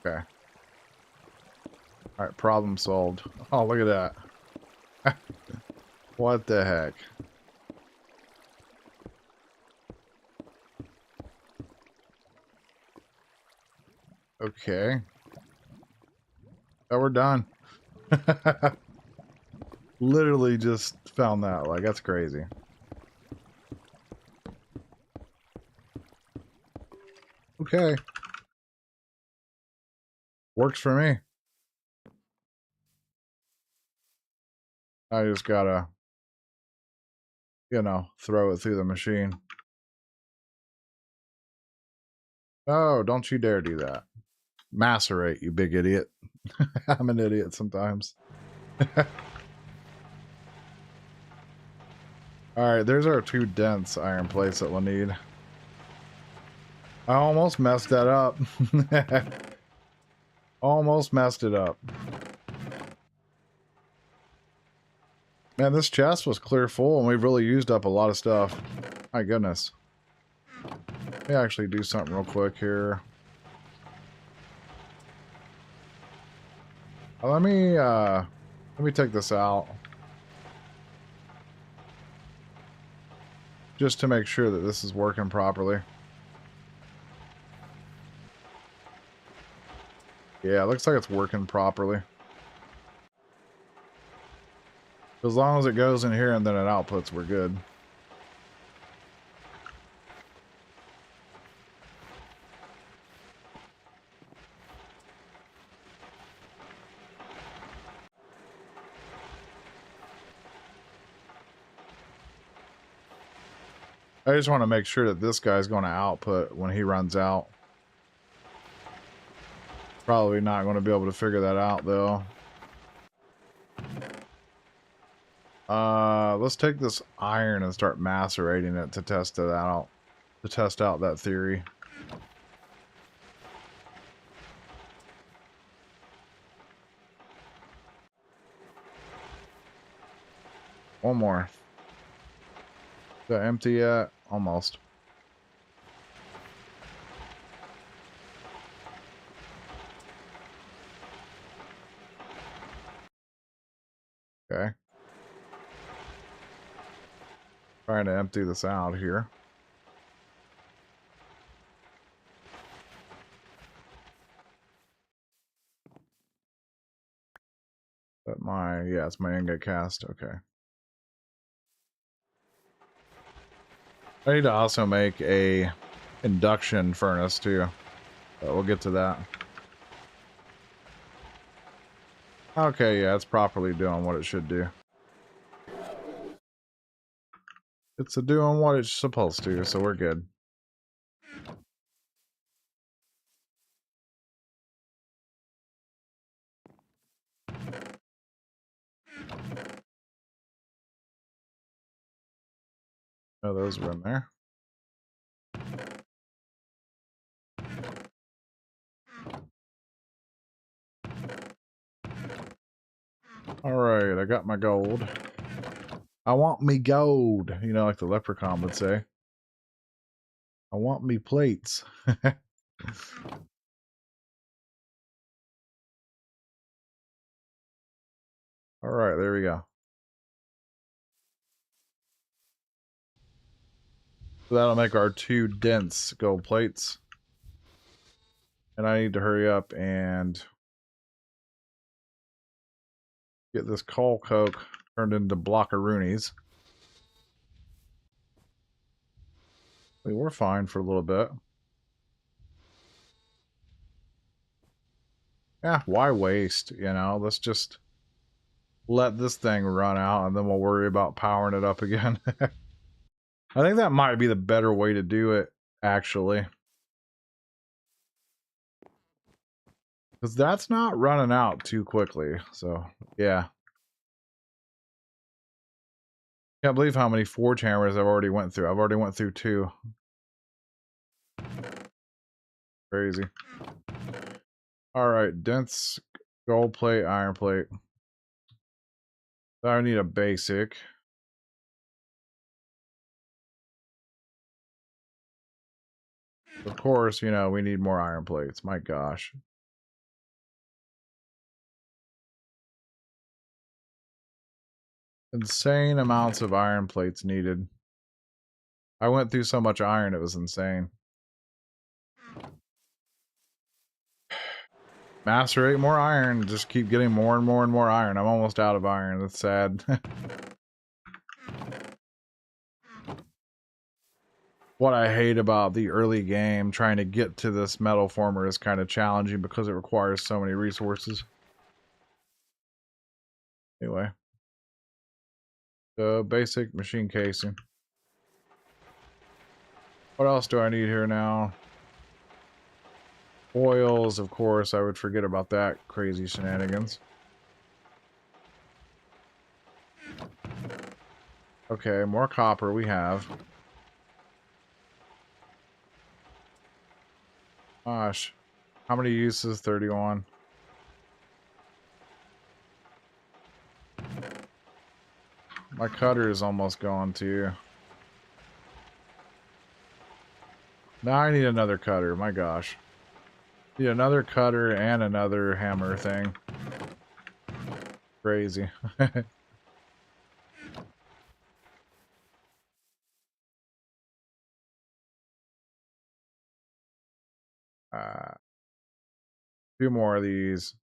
Okay. Alright, problem solved. Oh, look at that. What the heck? Okay. Oh, we're done. Literally just found that. Like, that's crazy. Okay. Works for me. I just gotta, you know, throw it through the machine. Oh, don't you dare do that. Macerate, you big idiot. I'm an idiot sometimes. Alright, there's our 2 dense iron plates that we'll need. I almost messed that up. Almost messed it up. Man, this chest was clear full and we've really used up a lot of stuff. My goodness. Let me actually do something real quick here. Let me take this out. Just to make sure that this is working properly. Yeah, it looks like it's working properly. As long as it goes in here and then it outputs, we're good. I just want to make sure that this guy's going to output when he runs out. Probably not going to be able to figure that out, though. Let's take this iron and start macerating it to test it out. To test out that theory. One more. that empty yet? Almost. Okay. Trying to empty this out here. But yeah, it's my ingot cast. Okay. I need to also make a induction furnace too. But we'll get to that. Okay, yeah, it's properly doing what it should do. It's doing what it's supposed to, so we're good. Oh, those are in there. Alright, I got my gold. I want me gold. You know, like the leprechaun would say. I want me plates. Alright, there we go. So that'll make our 2 dense gold plates. And I need to hurry up and get this coal coke turned into blockaroonies. We're fine for a little bit. Yeah, why waste, you know? Let's just let this thing run out and then we'll worry about powering it up again. I think that might be the better way to do it, actually. Because that's not running out too quickly, so, yeah. Can't believe how many forge hammers I've already went through. I've already went through 2. Crazy. Alright, dense gold plate, iron plate. I need a basic. Of course, you know, we need more iron plates. My gosh. Insane amounts of iron plates needed. I went through so much iron, it was insane. Macerate more iron. Just keep getting more and more and more iron. I'm almost out of iron. That's sad. What I hate about the early game, trying to get to this metal former is kind of challenging because it requires so many resources. Anyway. The basic machine casing. What else do I need here now? Oils, of course. I would forget about that crazy shenanigans. Okay, more copper we have. Gosh. How many uses? 31. My cutter is almost gone too. Now I need another cutter. My gosh. Need another cutter and another hammer thing. Crazy. A few more of these.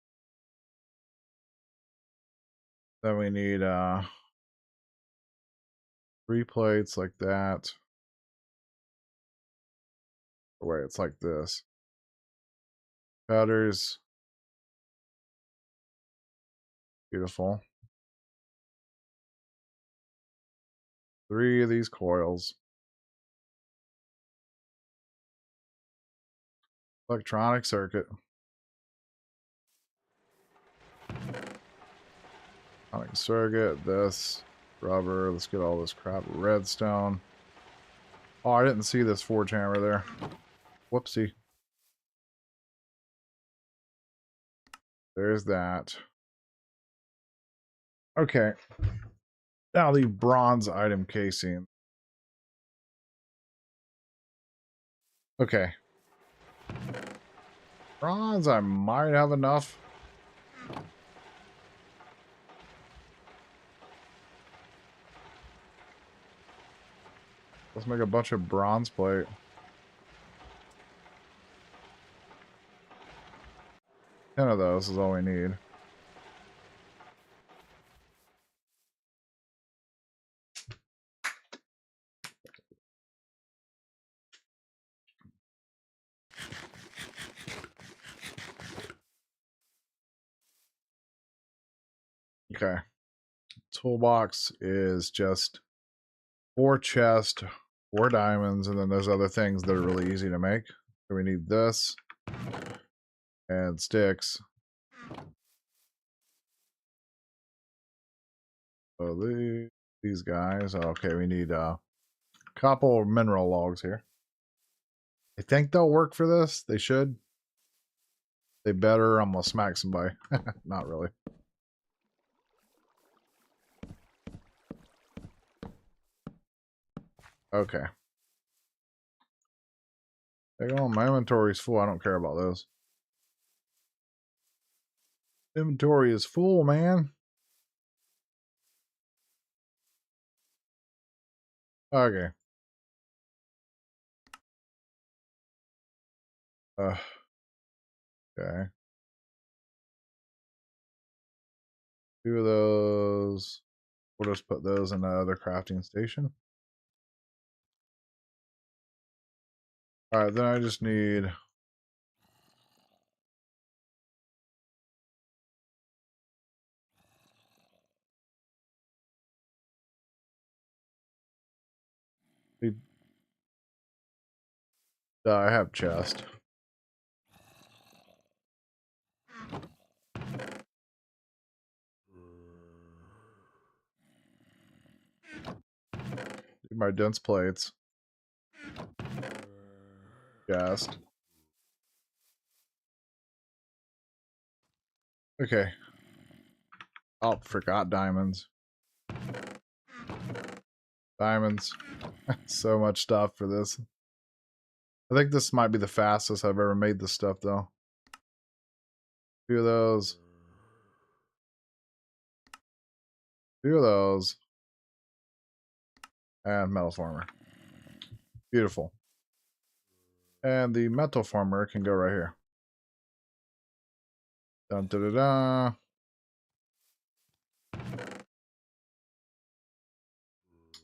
Then we need 3 plates like that. Wait, it's like this. Cutters. Beautiful. 3 of these coils. Electronic circuit. Electronic circuit. This. Rubber. Let's get all this crap. Redstone. Oh, I didn't see this forge hammer there. Whoopsie. There's that. Okay. Now the bronze item casing. Okay. Bronze, I might have enough. Let's make a bunch of bronze plate. 10 of those is all we need. Okay. Toolbox is just 4 chests, 4 diamonds, and then there's other things that are really easy to make. So we need this and sticks. So these guys. Okay, we need a couple of mineral logs here. I think they'll work for this. They should. They better. I'm gonna smack somebody. Not really. Okay. Hang on, my inventory's full. I don't care about those. Inventory is full, man. Okay. Okay. 2 of those. We'll just put those in the other crafting station. Alright, then I just need... I have chest. Need my dense plates. Chest. Okay. Oh, forgot diamonds. Diamonds. So much stuff for this. I think this might be the fastest I've ever made this stuff, though. 2 of those. 2 of those. And metal former. Beautiful. And the metal former can go right here. Dun, da, da, da.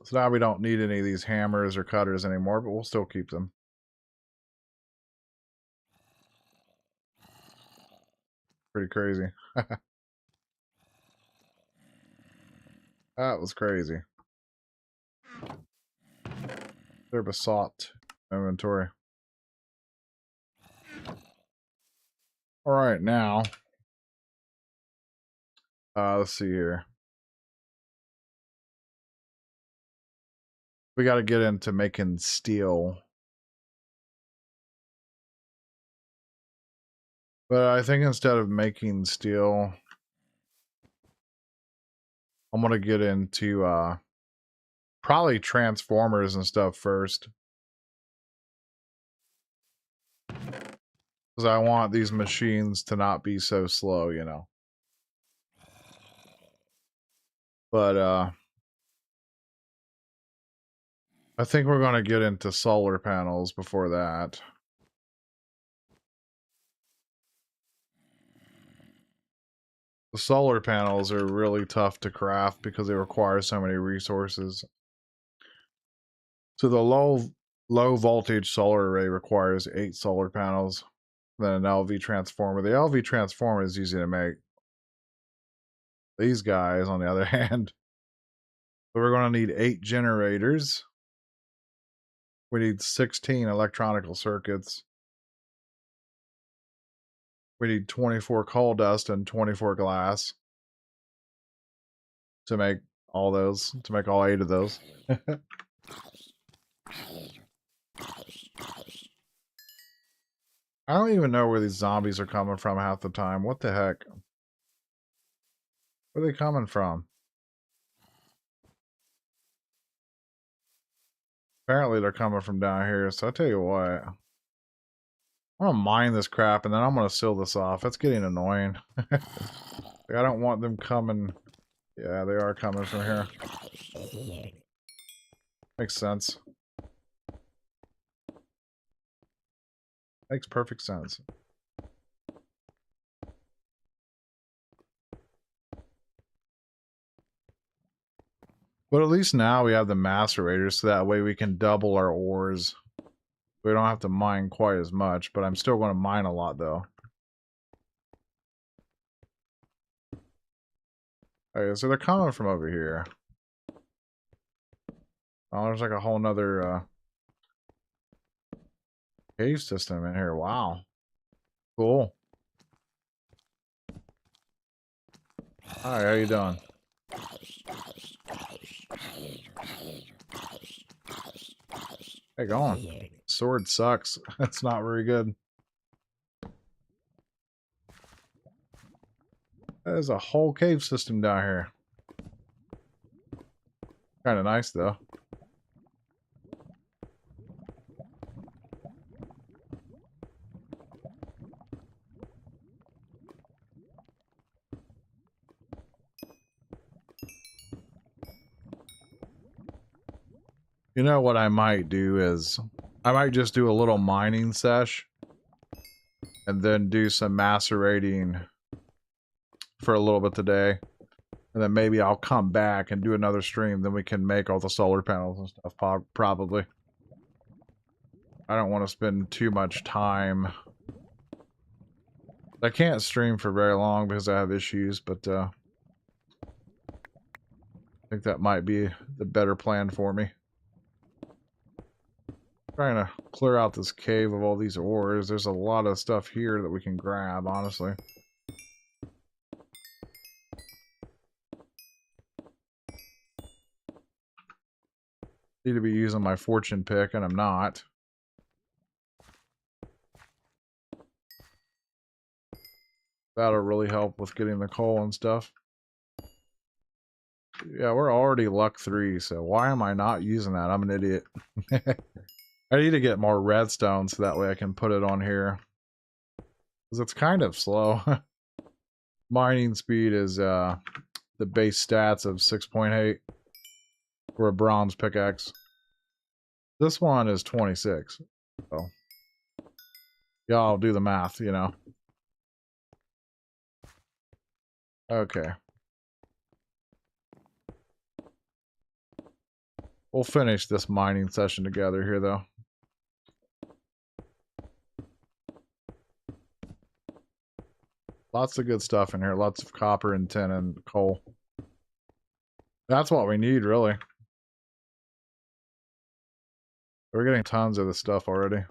So now we don't need any of these hammers or cutters anymore, but we'll still keep them. Pretty crazy. That was crazy. They're besought inventory. Alright, now. Let's see here. We got to get into making steel. But I think instead of making steel, I'm going to get into probably transformers and stuff first. Because I want these machines to not be so slow, you know. But I think we're going to get into solar panels before that. The solar panels are really tough to craft because they require so many resources. So the low voltage solar array requires 8 solar panels. Then an LV transformer. The LV transformer is easy to make. These guys, on the other hand, so we're going to need 8 generators. We need 16 electronical circuits. We need 24 coal dust and 24 glass to make all those, to make all 8 of those. I don't even know where these zombies are coming from half the time. What the heck? Where are they coming from? Apparently they're coming from down here, so I tell you what. I'm gonna mine this crap and then I'm gonna seal this off. It's getting annoying. Like, I don't want them coming. Yeah, they are coming from here. Makes sense. Makes perfect sense. But at least now we have the macerators, so that way we can double our ores. We don't have to mine quite as much, but I'm still going to mine a lot, though. Okay, so they're coming from over here. Oh, there's like a whole nother cave system in here. Wow. Cool. Hi, how you doing? Hey, go on. Sword sucks. That's not very good. There's a whole cave system down here. Kind of nice, though. You know what I might do is, I might just do a little mining sesh, and then do some macerating for a little bit today. And then maybe I'll come back and do another stream, then we can make all the solar panels and stuff, probably. I don't want to spend too much time. I can't stream for very long because I have issues, but I think that might be the better plan for me. Trying to clear out this cave of all these ores. There's a lot of stuff here that we can grab, honestly. Need to be using my fortune pick, and I'm not. That'll really help with getting the coal and stuff. Yeah, we're already luck 3, so why am I not using that? I'm an idiot. I need to get more redstone so that way I can put it on here. Because it's kind of slow. Mining speed is the base stats of 6.8 for a bronze pickaxe. This one is 26. So y'all do the math, you know. Okay. We'll finish this mining session together here, though. Lots of good stuff in here. Lots of copper and tin and coal. That's what we need, really. We're getting tons of this stuff already.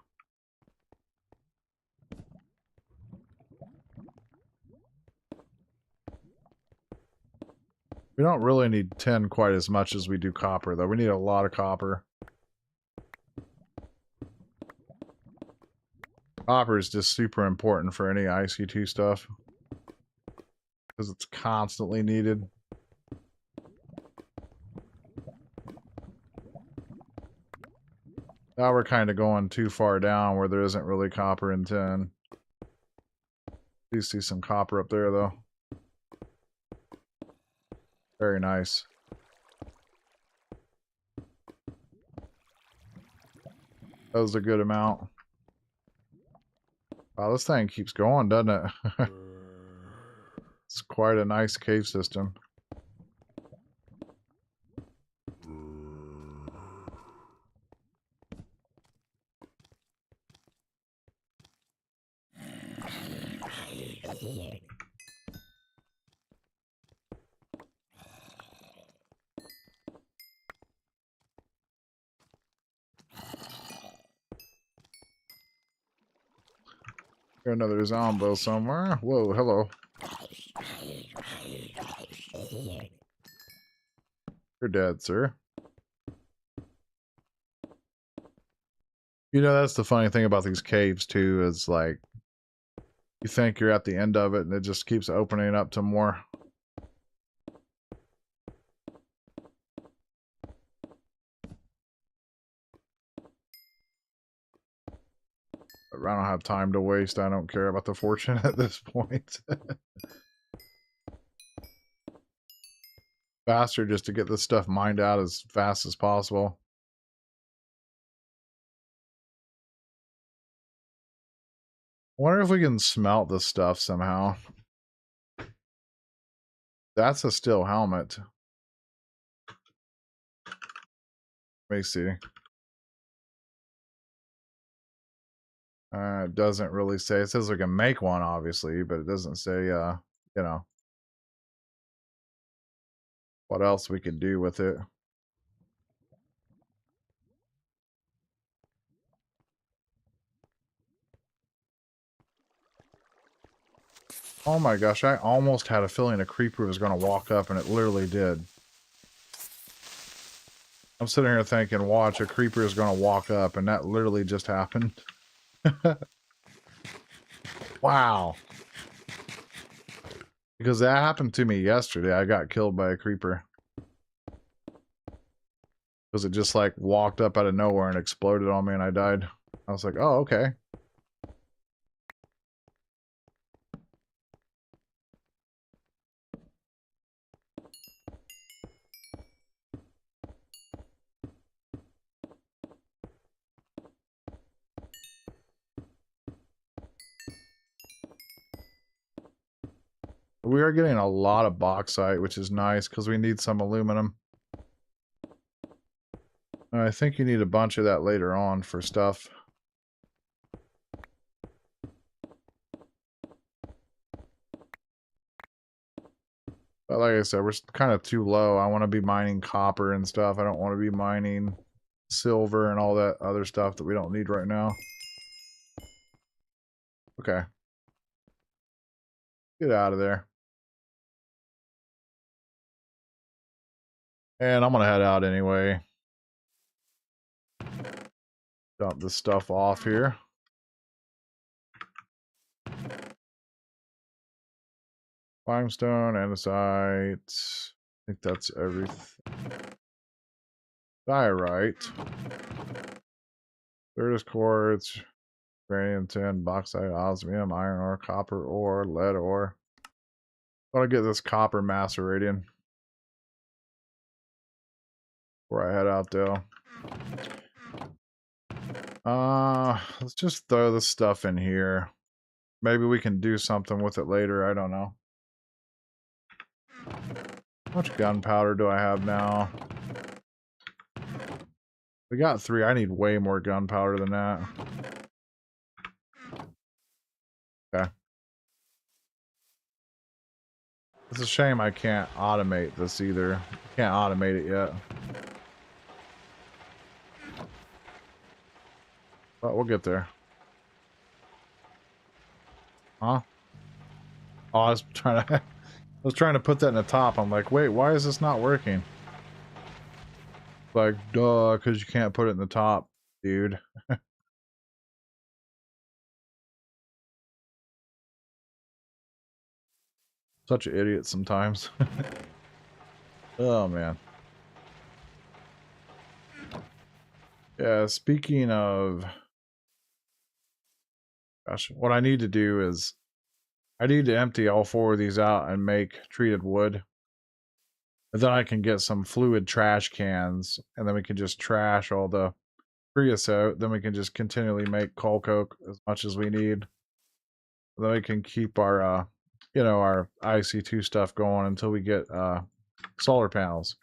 We don't really need tin quite as much as we do copper, though. We need a lot of copper. Copper is just super important for any IC2 stuff. Because it's constantly needed. Now we're kind of going too far down where there isn't really copper and tin. Do see some copper up there, though. Very nice. That was a good amount. Wow, this thing keeps going, doesn't it? It's quite a nice cave system. Got another zombo somewhere. Whoa, hello. You're dead, sir. You know, that's the funny thing about these caves, too, is like, you think you're at the end of it, and it just keeps opening up to more. I don't have time to waste. I don't care about the fortune at this point. Faster just to get this stuff mined out as fast as possible. I wonder if we can smelt this stuff somehow. That's a steel helmet. Let me see. It doesn't really say. It says we can make one, obviously, but it doesn't say, you know, what else we can do with it. Oh my gosh, I almost had a feeling a creeper was going to walk up, and it literally did. I'm sitting here thinking, watch, a creeper is going to walk up, and that literally just happened. Wow. Because that happened to me yesterday. I got killed by a creeper. Because it just like walked up out of nowhere and exploded on me and I died. I was like, oh, okay. We are getting a lot of bauxite, which is nice because we need some aluminum. I think you need a bunch of that later on for stuff. But like I said, we're kind of too low. I want to be mining copper and stuff. I don't want to be mining silver and all that other stuff that we don't need right now. Okay. Get out of there. And I'm going to head out anyway. Dump this stuff off here. Limestone, andesite. I think that's everything. Diorite. Curtis quartz. Uranium tin, bauxite, osmium, iron ore, copper ore, lead ore. I want to get this copper macerating before I head out though. Let's just throw this stuff in here. Maybe we can do something with it later. I don't know. How much gunpowder do I have now? We got 3. I need way more gunpowder than that. Okay. It's a shame I can't automate this either. Can't automate it yet. But we'll get there. Huh? Oh, I was trying to put that in the top. I'm like, wait, why is this not working? Like, duh, because you can't put it in the top, dude. Such an idiot sometimes. Oh, man. Yeah, speaking of... Gosh, what I need to do is... I need to empty all 4 of these out and make treated wood. And then I can get some fluid trash cans, and then we can just trash all the creosote. Then we can just continually make coal coke as much as we need. And then we can keep our, you know, our IC2 stuff going until we get solar panels.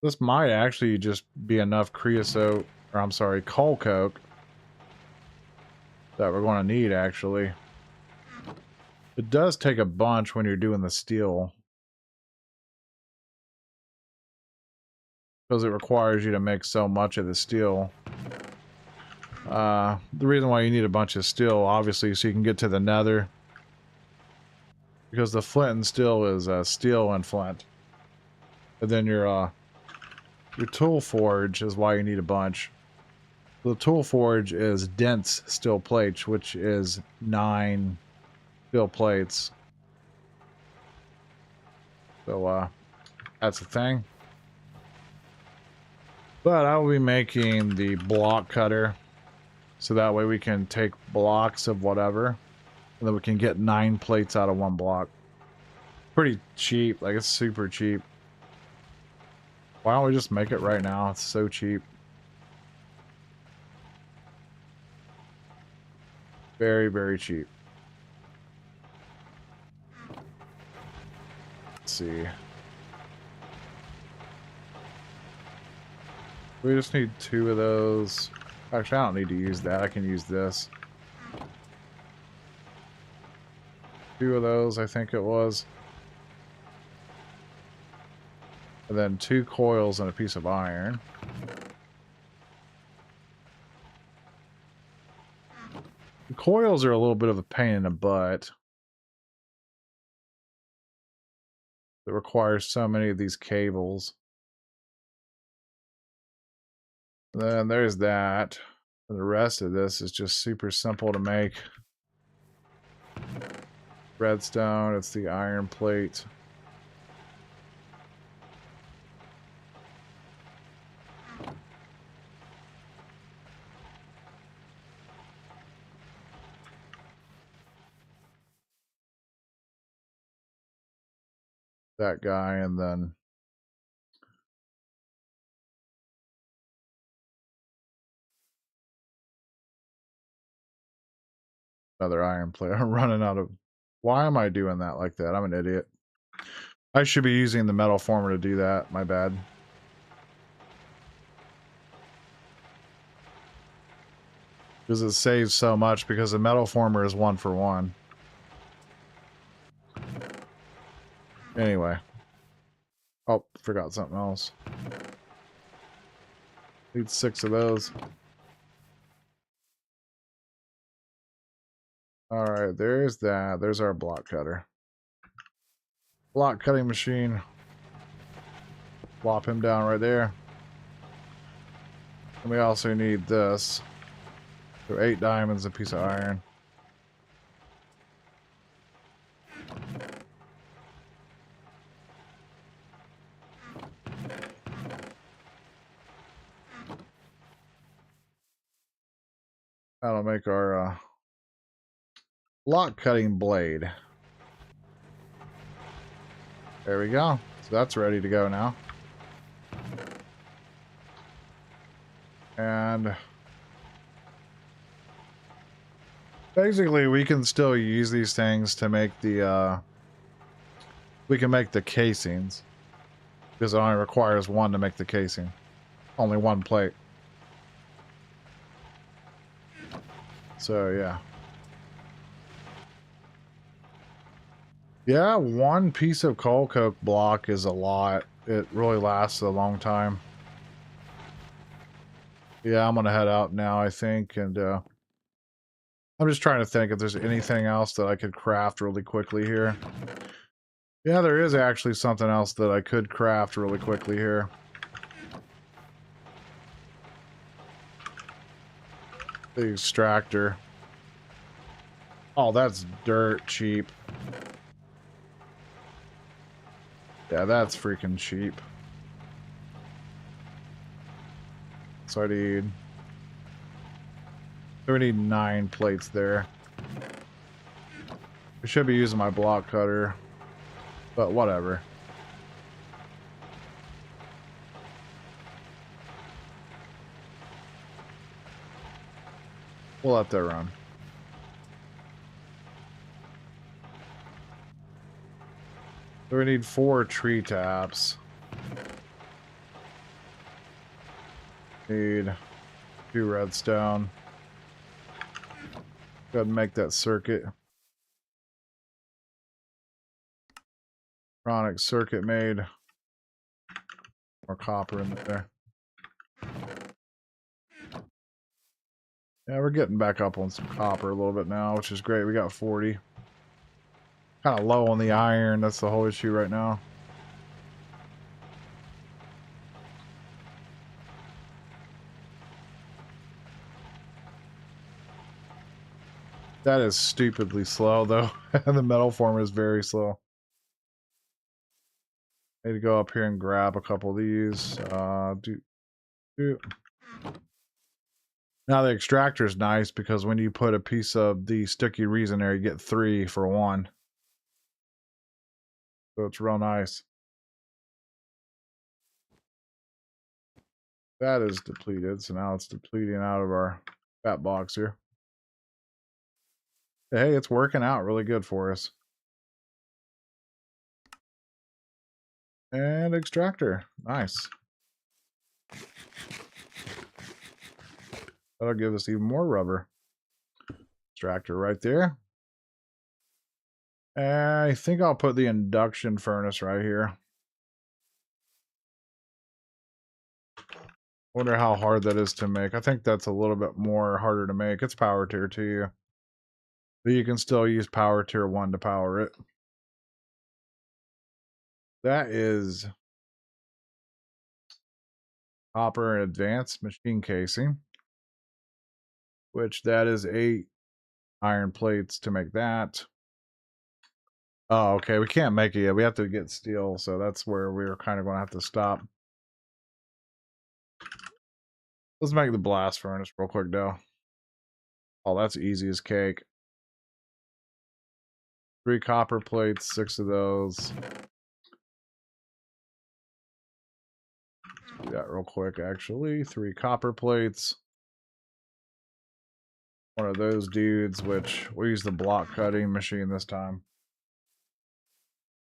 This might actually just be enough creosote, or I'm sorry, coal coke that we're going to need, actually. It does take a bunch when you're doing the steel, because it requires you to make so much of the steel. The reason why you need a bunch of steel, obviously, so you can get to the nether. Because the flint and steel is steel and flint. And then your tool forge is why you need a bunch. The tool forge is dense steel plates, which is 9 steel plates. So that's the thing. But I will be making the block cutter So that way we can take blocks of whatever, and then we can get 9 plates out of one block. Pretty cheap, like it's super cheap. Why don't we just make it right now? It's so cheap. Very, very cheap. Let's see. We just need 2 of those. Actually, I don't need to use that. I can use this. 2 of those, I think it was. And then 2 coils and a piece of iron. The coils are a little bit of a pain in the butt. It requires so many of these cables. And then there's that. And the rest of this is just super simple to make. Redstone, it's the iron plate. That guy, and then another iron plate. I'm running out of... Why am I doing that like that? I'm an idiot. I should be using the metal former to do that. My bad. Because it saves so much, because the metal former is 1 for 1. Anyway. Oh, forgot something else. Need 6 of those. Alright, there's that. There's our block cutter. Block cutting machine. Plop him down right there. And we also need this. So 8 diamonds, a piece of iron. That'll make our block cutting blade. There we go. So that's ready to go now. And basically we can still use these things to make the we can make the casings, because it only requires 1 to make the casing. Only 1 plate. So yeah. Yeah, 1 piece of coal coke block is a lot. It really lasts a long time. Yeah, I'm gonna head out now, I think, and I'm just trying to think if there's anything else that I could craft really quickly here. Yeah, there is actually something else that I could craft really quickly here. The extractor. Oh, that's dirt cheap. Yeah, that's freaking cheap. So we need 9 plates there. I should be using my block cutter, but whatever. We'll let that run. So we need 4 tree taps. Need 2 redstone. Go ahead and make that circuit. Electronic circuit made. More copper in there. Yeah, we're getting back up on some copper a little bit now, which is great. We got 40. Kind of low on the iron. That's the whole issue right now. That is stupidly slow, though. And the metal former is very slow. Need to go up here and grab a couple of these. Now the extractor is nice because when you put a piece of the sticky resin there, you get 3 for 1. So it's real nice. That is depleted, so now it's depleting out of our fat box here. Hey, it's working out really good for us. And extractor. Nice. That'll give us even more rubber. Extractor right there. And I think I'll put the induction furnace right here. Wonder how hard that is to make. I think that's a little bit more harder to make. It's power tier 2. But you can still use power tier 1 to power it. That is copper and advanced machine casing. Which that is 8 iron plates to make that. Oh, okay. We can't make it yet. We have to get steel, so that's where we're kind of going to have to stop. Let's make the blast furnace real quick, though. Oh, that's easy as cake. 3 copper plates, 6 of those. Let's do that real quick, actually. 3 copper plates. 1 of those dudes, which we'll use the block cutting machine this time.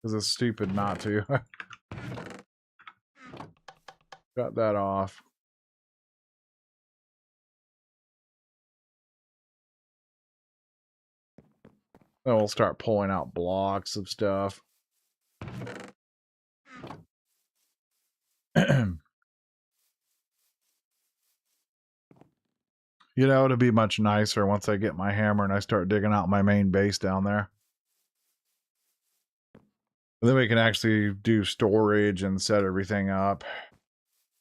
Because it's stupid not to. Cut that off. Then we'll start pulling out blocks of stuff. You know, it'd be much nicer once I get my hammer and I start digging out my main base down there. And then we can actually do storage and set everything up.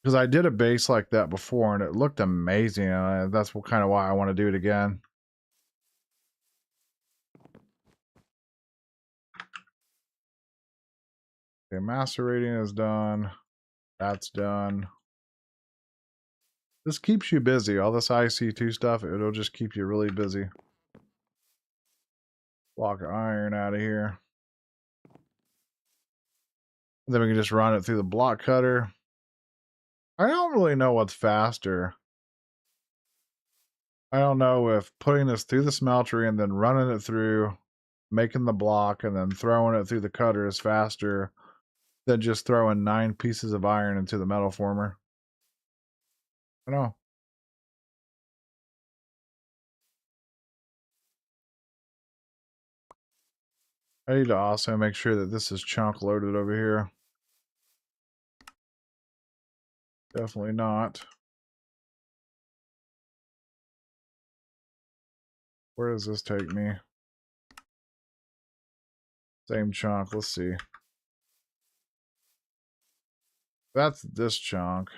Because I did a base like that before and it looked amazing. And that's kind of why I want to do it again. Okay, macerating is done. That's done. This keeps you busy. All this IC2 stuff, it'll just keep you really busy. Block of iron out of here. Then we can just run it through the block cutter. I don't really know what's faster. I don't know if putting this through the smeltery and then running it through, making the block, and then throwing it through the cutter is faster than just throwing 9 pieces of iron into the metal former. I know. I need to also make sure that this is chunk loaded over here. Definitely not. Where does this take me? Same chunk. Let's see. That's this chunk.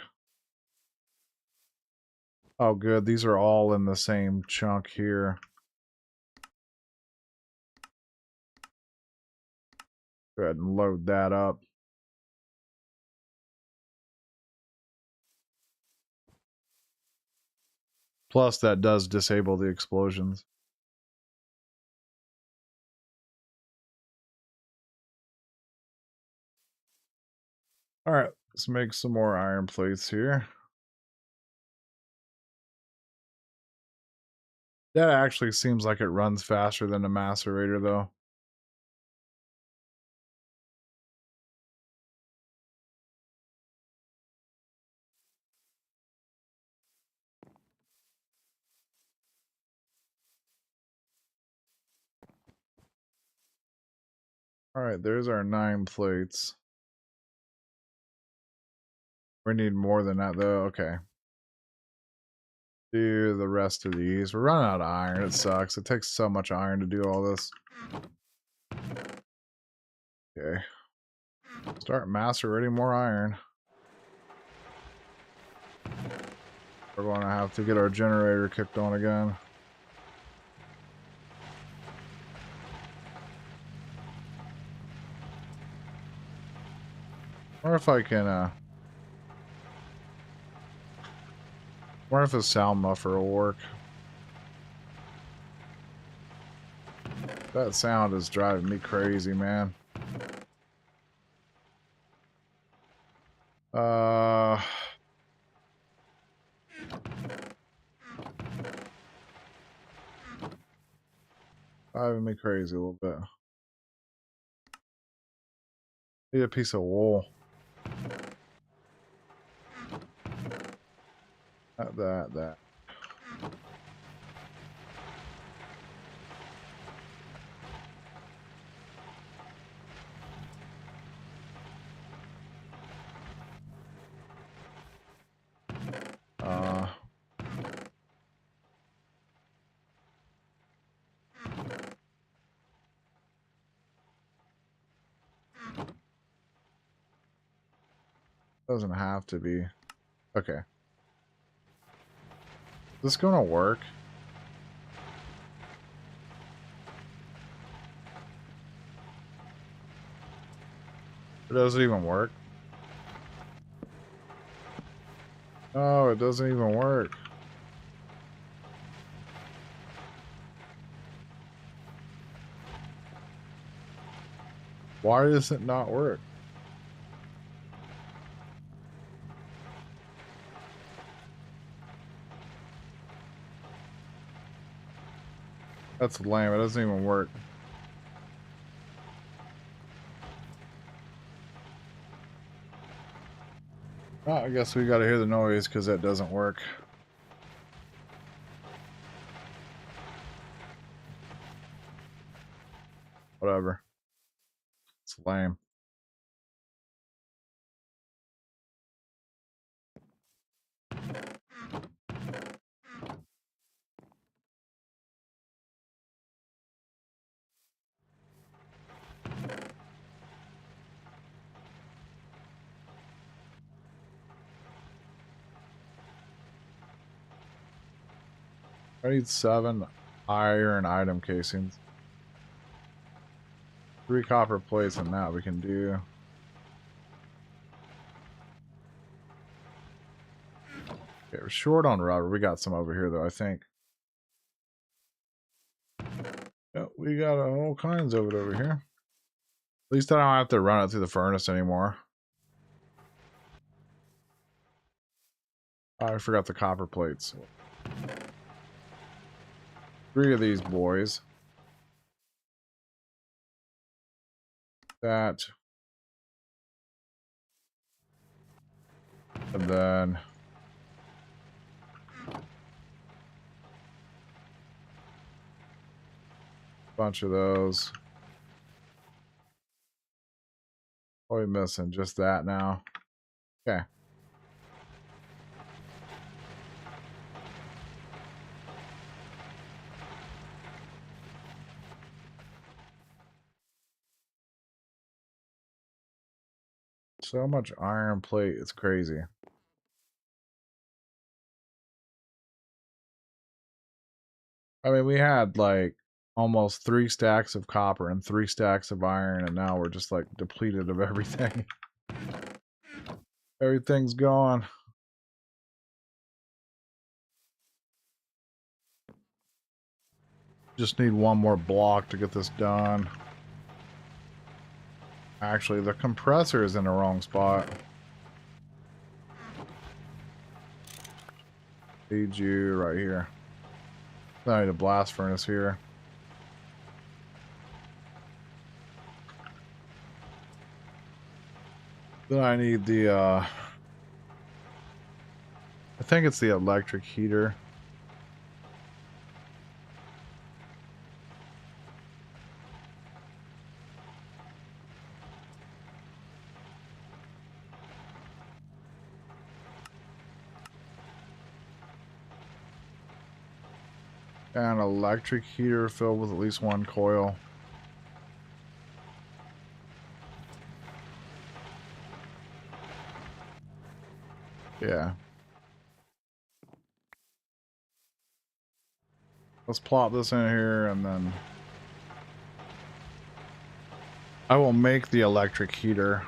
Oh, good. These are all in the same chunk here. Go ahead and load that up. Plus, that does disable the explosions. Alright, let's make some more iron plates here. That actually seems like it runs faster than the macerator, though. Alright, there's our 9 plates. We need more than that, though. Okay. Do the rest of these. We're running out of iron. It sucks. It takes so much iron to do all this. Okay. Start macerating more iron. We're going to have to get our generator kicked on again. Or if I can, Wonder if a sound muffler will work. That sound is driving me crazy, man. Driving me crazy a little bit. Need a piece of wool. That. Doesn't have to be. Okay. Is this gonna work? It doesn't even work. Oh, it doesn't even work. Why does it not work? That's lame. It doesn't even work. Oh, I guess we gotta hear the noise because that doesn't work. Whatever. It's lame. I need 7 iron item casings. 3 copper plates, and that we can do. Okay, we're short on rubber. We got some over here, though, I think. Yep, we got all kinds of it over here. At least I don't have to run it through the furnace anymore. Oh, I forgot the copper plates. 3 of these boys. That. And then a bunch of those. What are we missing? Just that now. Okay. So much iron plate, it's crazy. I mean, we had like almost 3 stacks of copper and 3 stacks of iron, and now we're just like depleted of everything. Everything's gone. Just need one more block to get this done. Actually, the compressor is in the wrong spot. Need you right here. I need a blast furnace here. Then I need the, I think it's the electric heater. An electric heater filled with at least 1 coil. Yeah. Let's plop this in here, and then I will make the electric heater.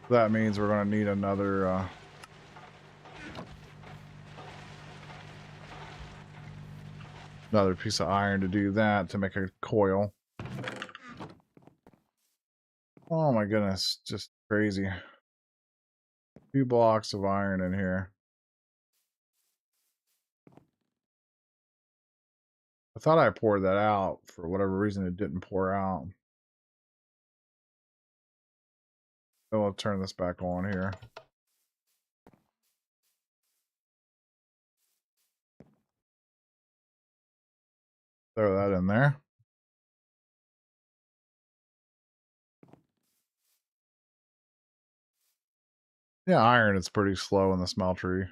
That means we're going to need another Another piece of iron to do that, to make a coil. Oh my goodness, just crazy. A few blocks of iron in here. I thought I poured that out. For whatever reason, it didn't pour out. So I'll turn this back on here. Throw that in there. Yeah, iron is pretty slow in the smeltery.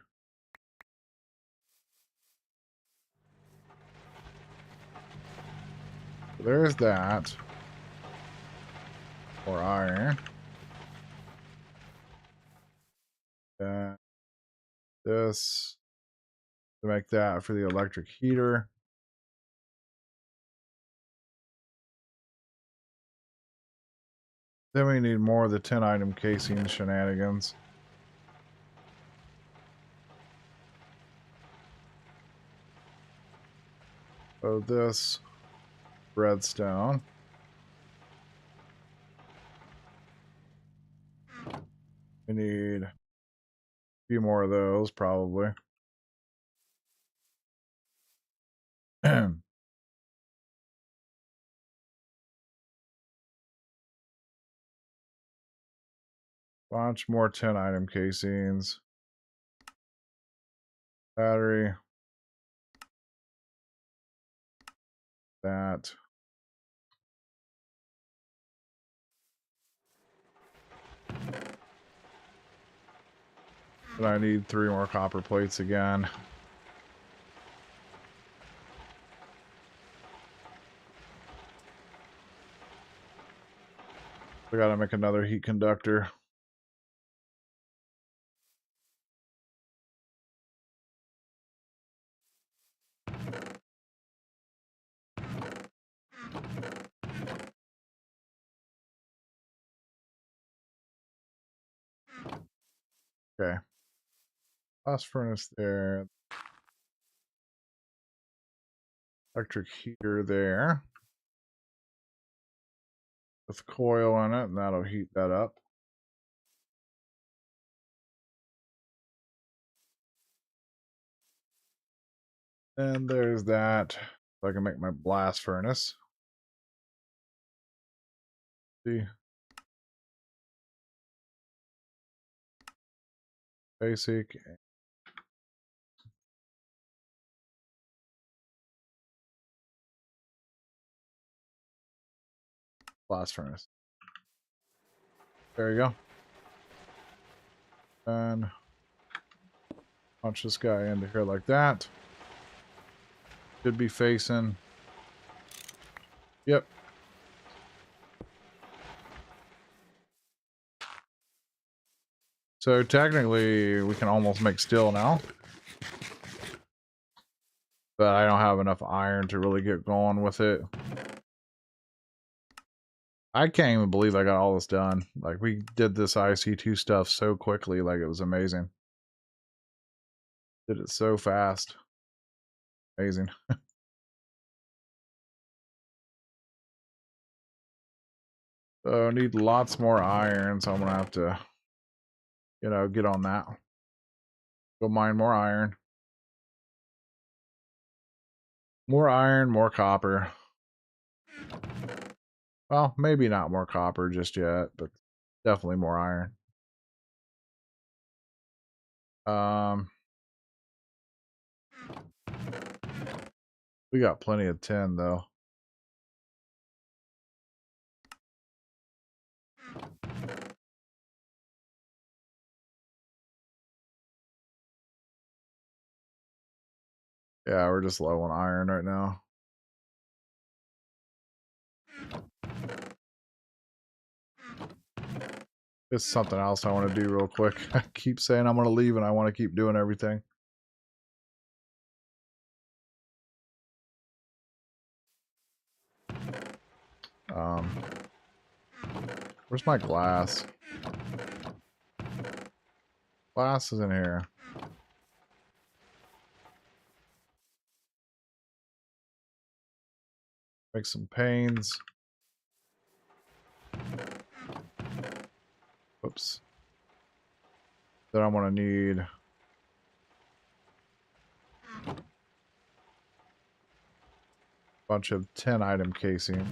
There's that. Or iron. And this to make that for the electric heater. Then we need more of the 10 item casing shenanigans. So this redstone. We need a few more of those, probably. Bunch more 10 item casings. Battery. That. But I need 3 more copper plates again. We gotta make another heat conductor. Okay. Blast furnace there. Electric heater there. With coil in it, and that'll heat that up. And there's that. So I can make my blast furnace. See? Basic. Blast furnace. There you go. And punch this guy into here like that. Should be facing. Yep. So technically we can almost make steel now. But I don't have enough iron to really get going with it. I can't even believe I got all this done. Like, we did this IC2 stuff so quickly, like it was amazing. Did it so fast. Amazing. So I need lots more iron, so I'm gonna have to, you know, get on that. Go mine more iron. More iron, more copper. Well, maybe not more copper just yet, but definitely more iron. We got plenty of tin though. Yeah, we're just low on iron right now. It's something else I want to do real quick. I keep saying I'm going to leave and I want to keep doing everything. Where's my glass? Glass is in here. Make some panes. Whoops. Then I'm going to need a bunch of 10 item casing.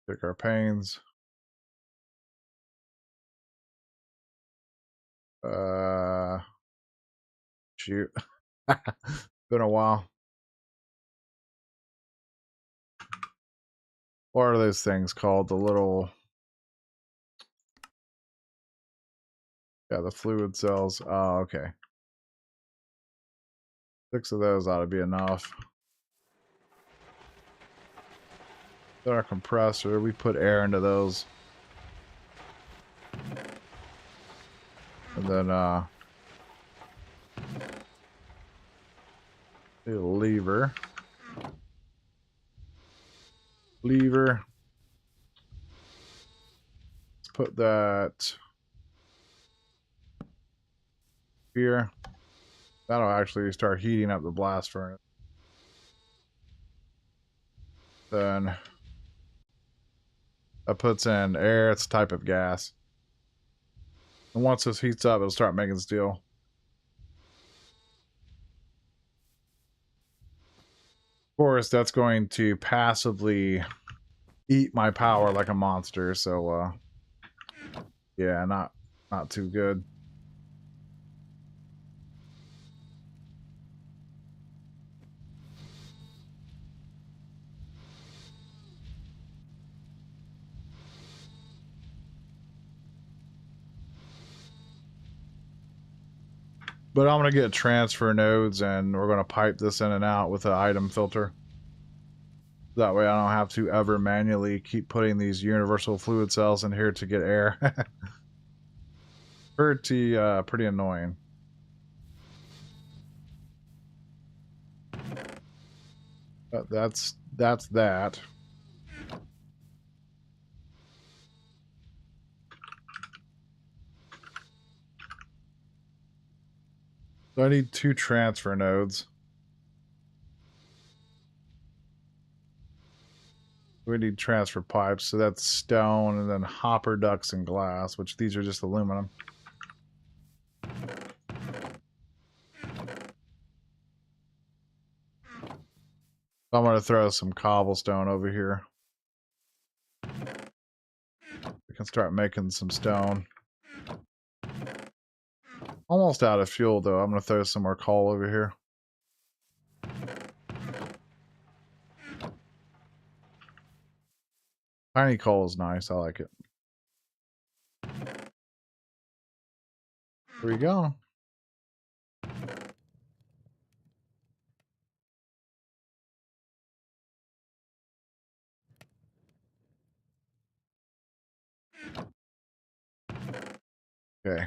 Pick our panes. Shoot. Been a while. What are those things called? The little... Yeah, the fluid cells. Oh, okay. 6 of those ought to be enough. Then our compressor, we put air into those. And then, a lever. Let's put that here. That'll actually start heating up the blast furnace. Then that puts in air. It's a type of gas. And once this heats up, it'll start making steel. Of course, that's going to passively eat my power like a monster. So, yeah, not too good. But I'm going to get transfer nodes, and we're going to pipe this in and out with an item filter. That way I don't have to ever manually keep putting these universal fluid cells in here to get air. Pretty annoying. But that's that. So I need 2 transfer nodes. We need transfer pipes, so that's stone, and then hopper ducts and glass, which these are just aluminum. I'm going to throw some cobblestone over here. We can start making some stone. Almost out of fuel, though. I'm going to throw some more coal over here. Tiny coal is nice. I like it. Here we go. Okay.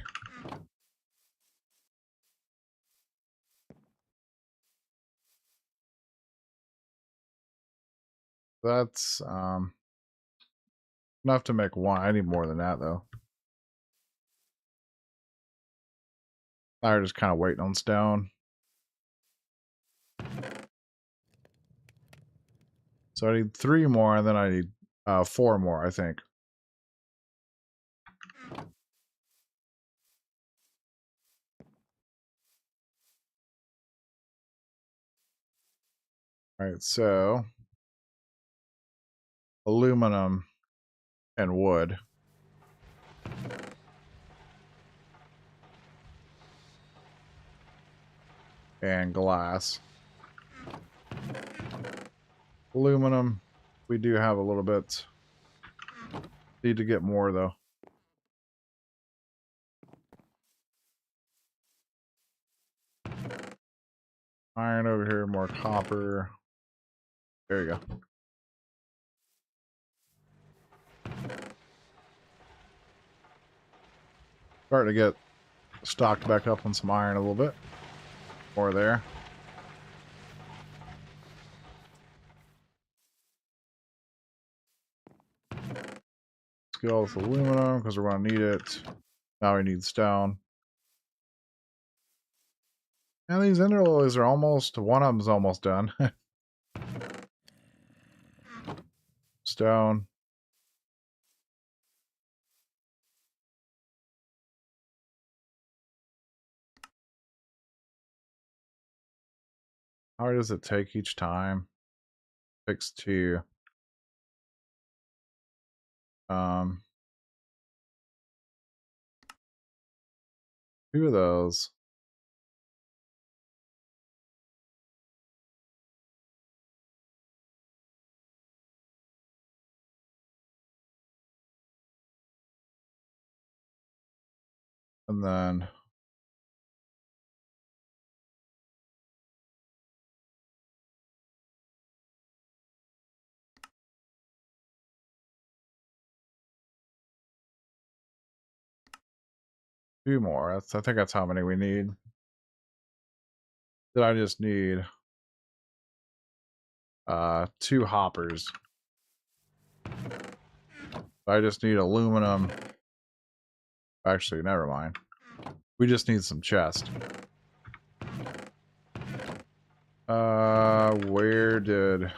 That's enough to make one. I need more than that, though. I'm just kind of waiting on stone. So I need 3 more, and then I need 4 more, I think. Alright, so aluminum and wood. And glass. Aluminum, we do have a little bit. Need to get more, though. Iron over here, more copper. There you go. Starting to get stocked back up on some iron a little bit. More there. Let's get all this aluminum because we're going to need it. Now we need stone. And these ender lilies are almost, one of them's almost done. Stone. How long does it take each time? Fix 2. Um, 2 of those. And then 2 more. I think that's how many we need. That I just need 2 hoppers. I just need aluminum. Actually, never mind. We just need some chest. Where did...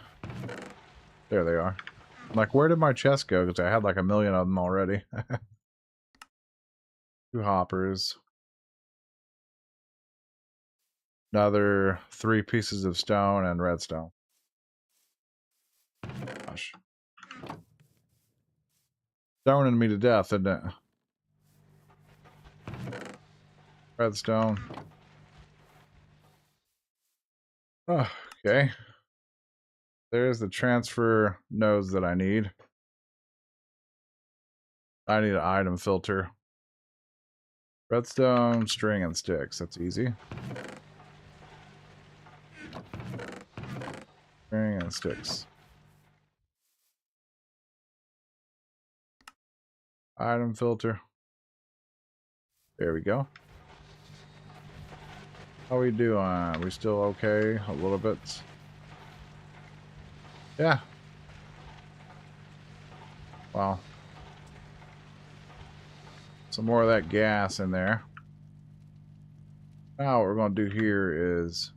There they are. Like, where did my chest go? Because I had like a million of them already. 2 hoppers. Another 3 pieces of stone and redstone. Gosh. Stoning me to death, isn't it? Redstone. Oh, okay. There's the transfer nodes that I need. I need an item filter. Redstone, string, and sticks. That's easy. String and sticks. Item filter. There we go. How we doing? We still okay? A little bit. Yeah. Wow. Some more of that gas in there. Now what we're going to do here is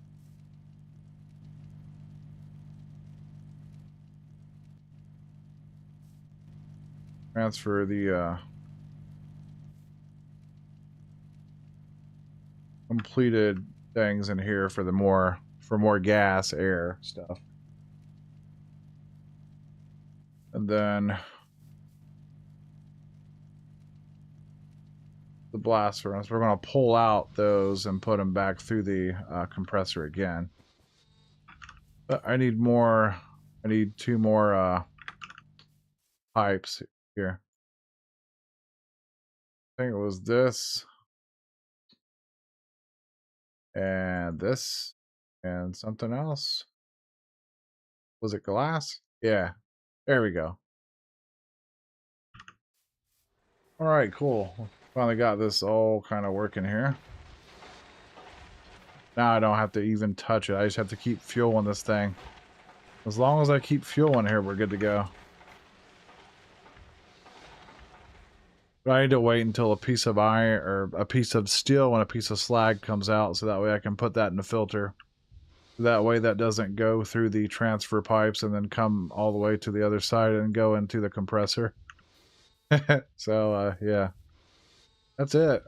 transfer the completed things in here for the more gas, air stuff. And then the blast furnace, we're going to pull out those and put them back through the compressor again. But I need more. I need 2 more pipes here. I think it was this and this and something else. Was it glass? Yeah. There we go. All right, cool. Finally got this all kind of working here. Now I don't have to even touch it. I just have to keep fueling this thing. As long as I keep fueling here, we're good to go. But I need to wait until a piece of iron or a piece of steel and a piece of slag comes out so that way I can put that in the filter. That way that doesn't go through the transfer pipes and then come all the way to the other side and go into the compressor. So, yeah. That's it.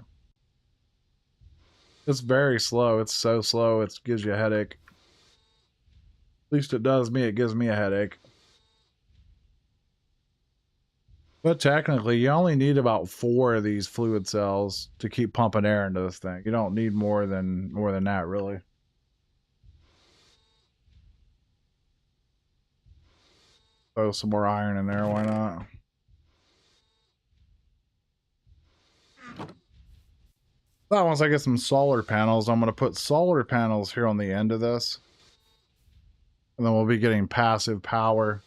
It's very slow. It's so slow, it gives you a headache. At least it does me. It gives me a headache. But technically, you only need about 4 of these fluid cells to keep pumping air into this thing. You don't need more than that, really. Throw some more iron in there. Why not? But once I get some solar panels, I'm going to put solar panels here on the end of this. And then we'll be getting passive power.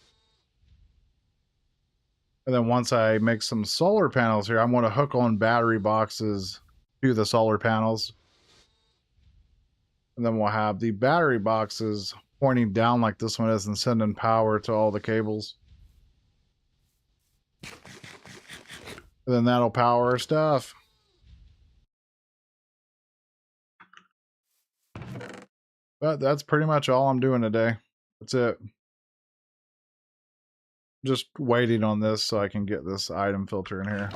And then once I make some solar panels here, I'm going to hook on battery boxes to the solar panels. And then we'll have the battery boxes pointing down like this one is and sending power to all the cables. And then that'll power our stuff. But that's pretty much all I'm doing today. That's it. Just waiting on this so I can get this item filter in here.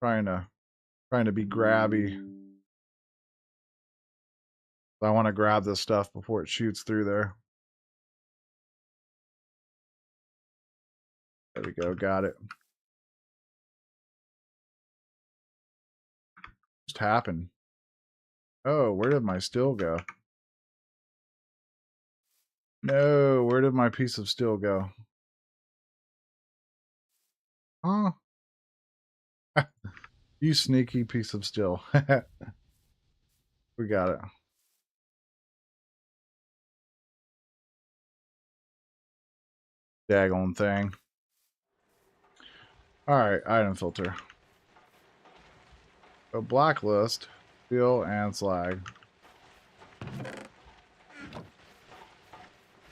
Trying to be grabby. I want to grab this stuff before it shoots through there. There we go, got it. Just happened. Oh, where did my steel go? No, where did my piece of steel go? Huh? You sneaky piece of steel. We got it. Daggone thing. Alright, item filter. So blacklist, steel, and slag.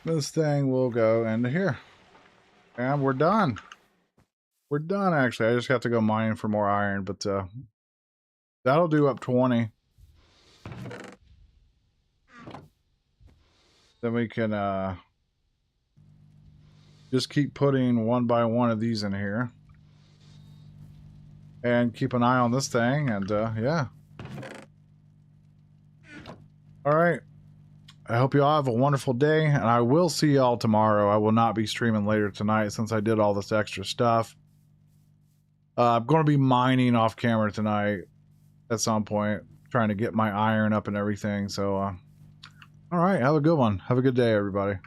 This thing will go into here. And we're done. We're done, actually. I just have to go mining for more iron, but that'll do up 20. Then we can just keep putting one by one of these in here. And keep an eye on this thing, and yeah. Alright. I hope you all have a wonderful day, and I will see y'all tomorrow. I will not be streaming later tonight since I did all this extra stuff. I'm going to be mining off camera tonight at some point, trying to get my iron up and everything. So, alright, have a good one. Have a good day, everybody.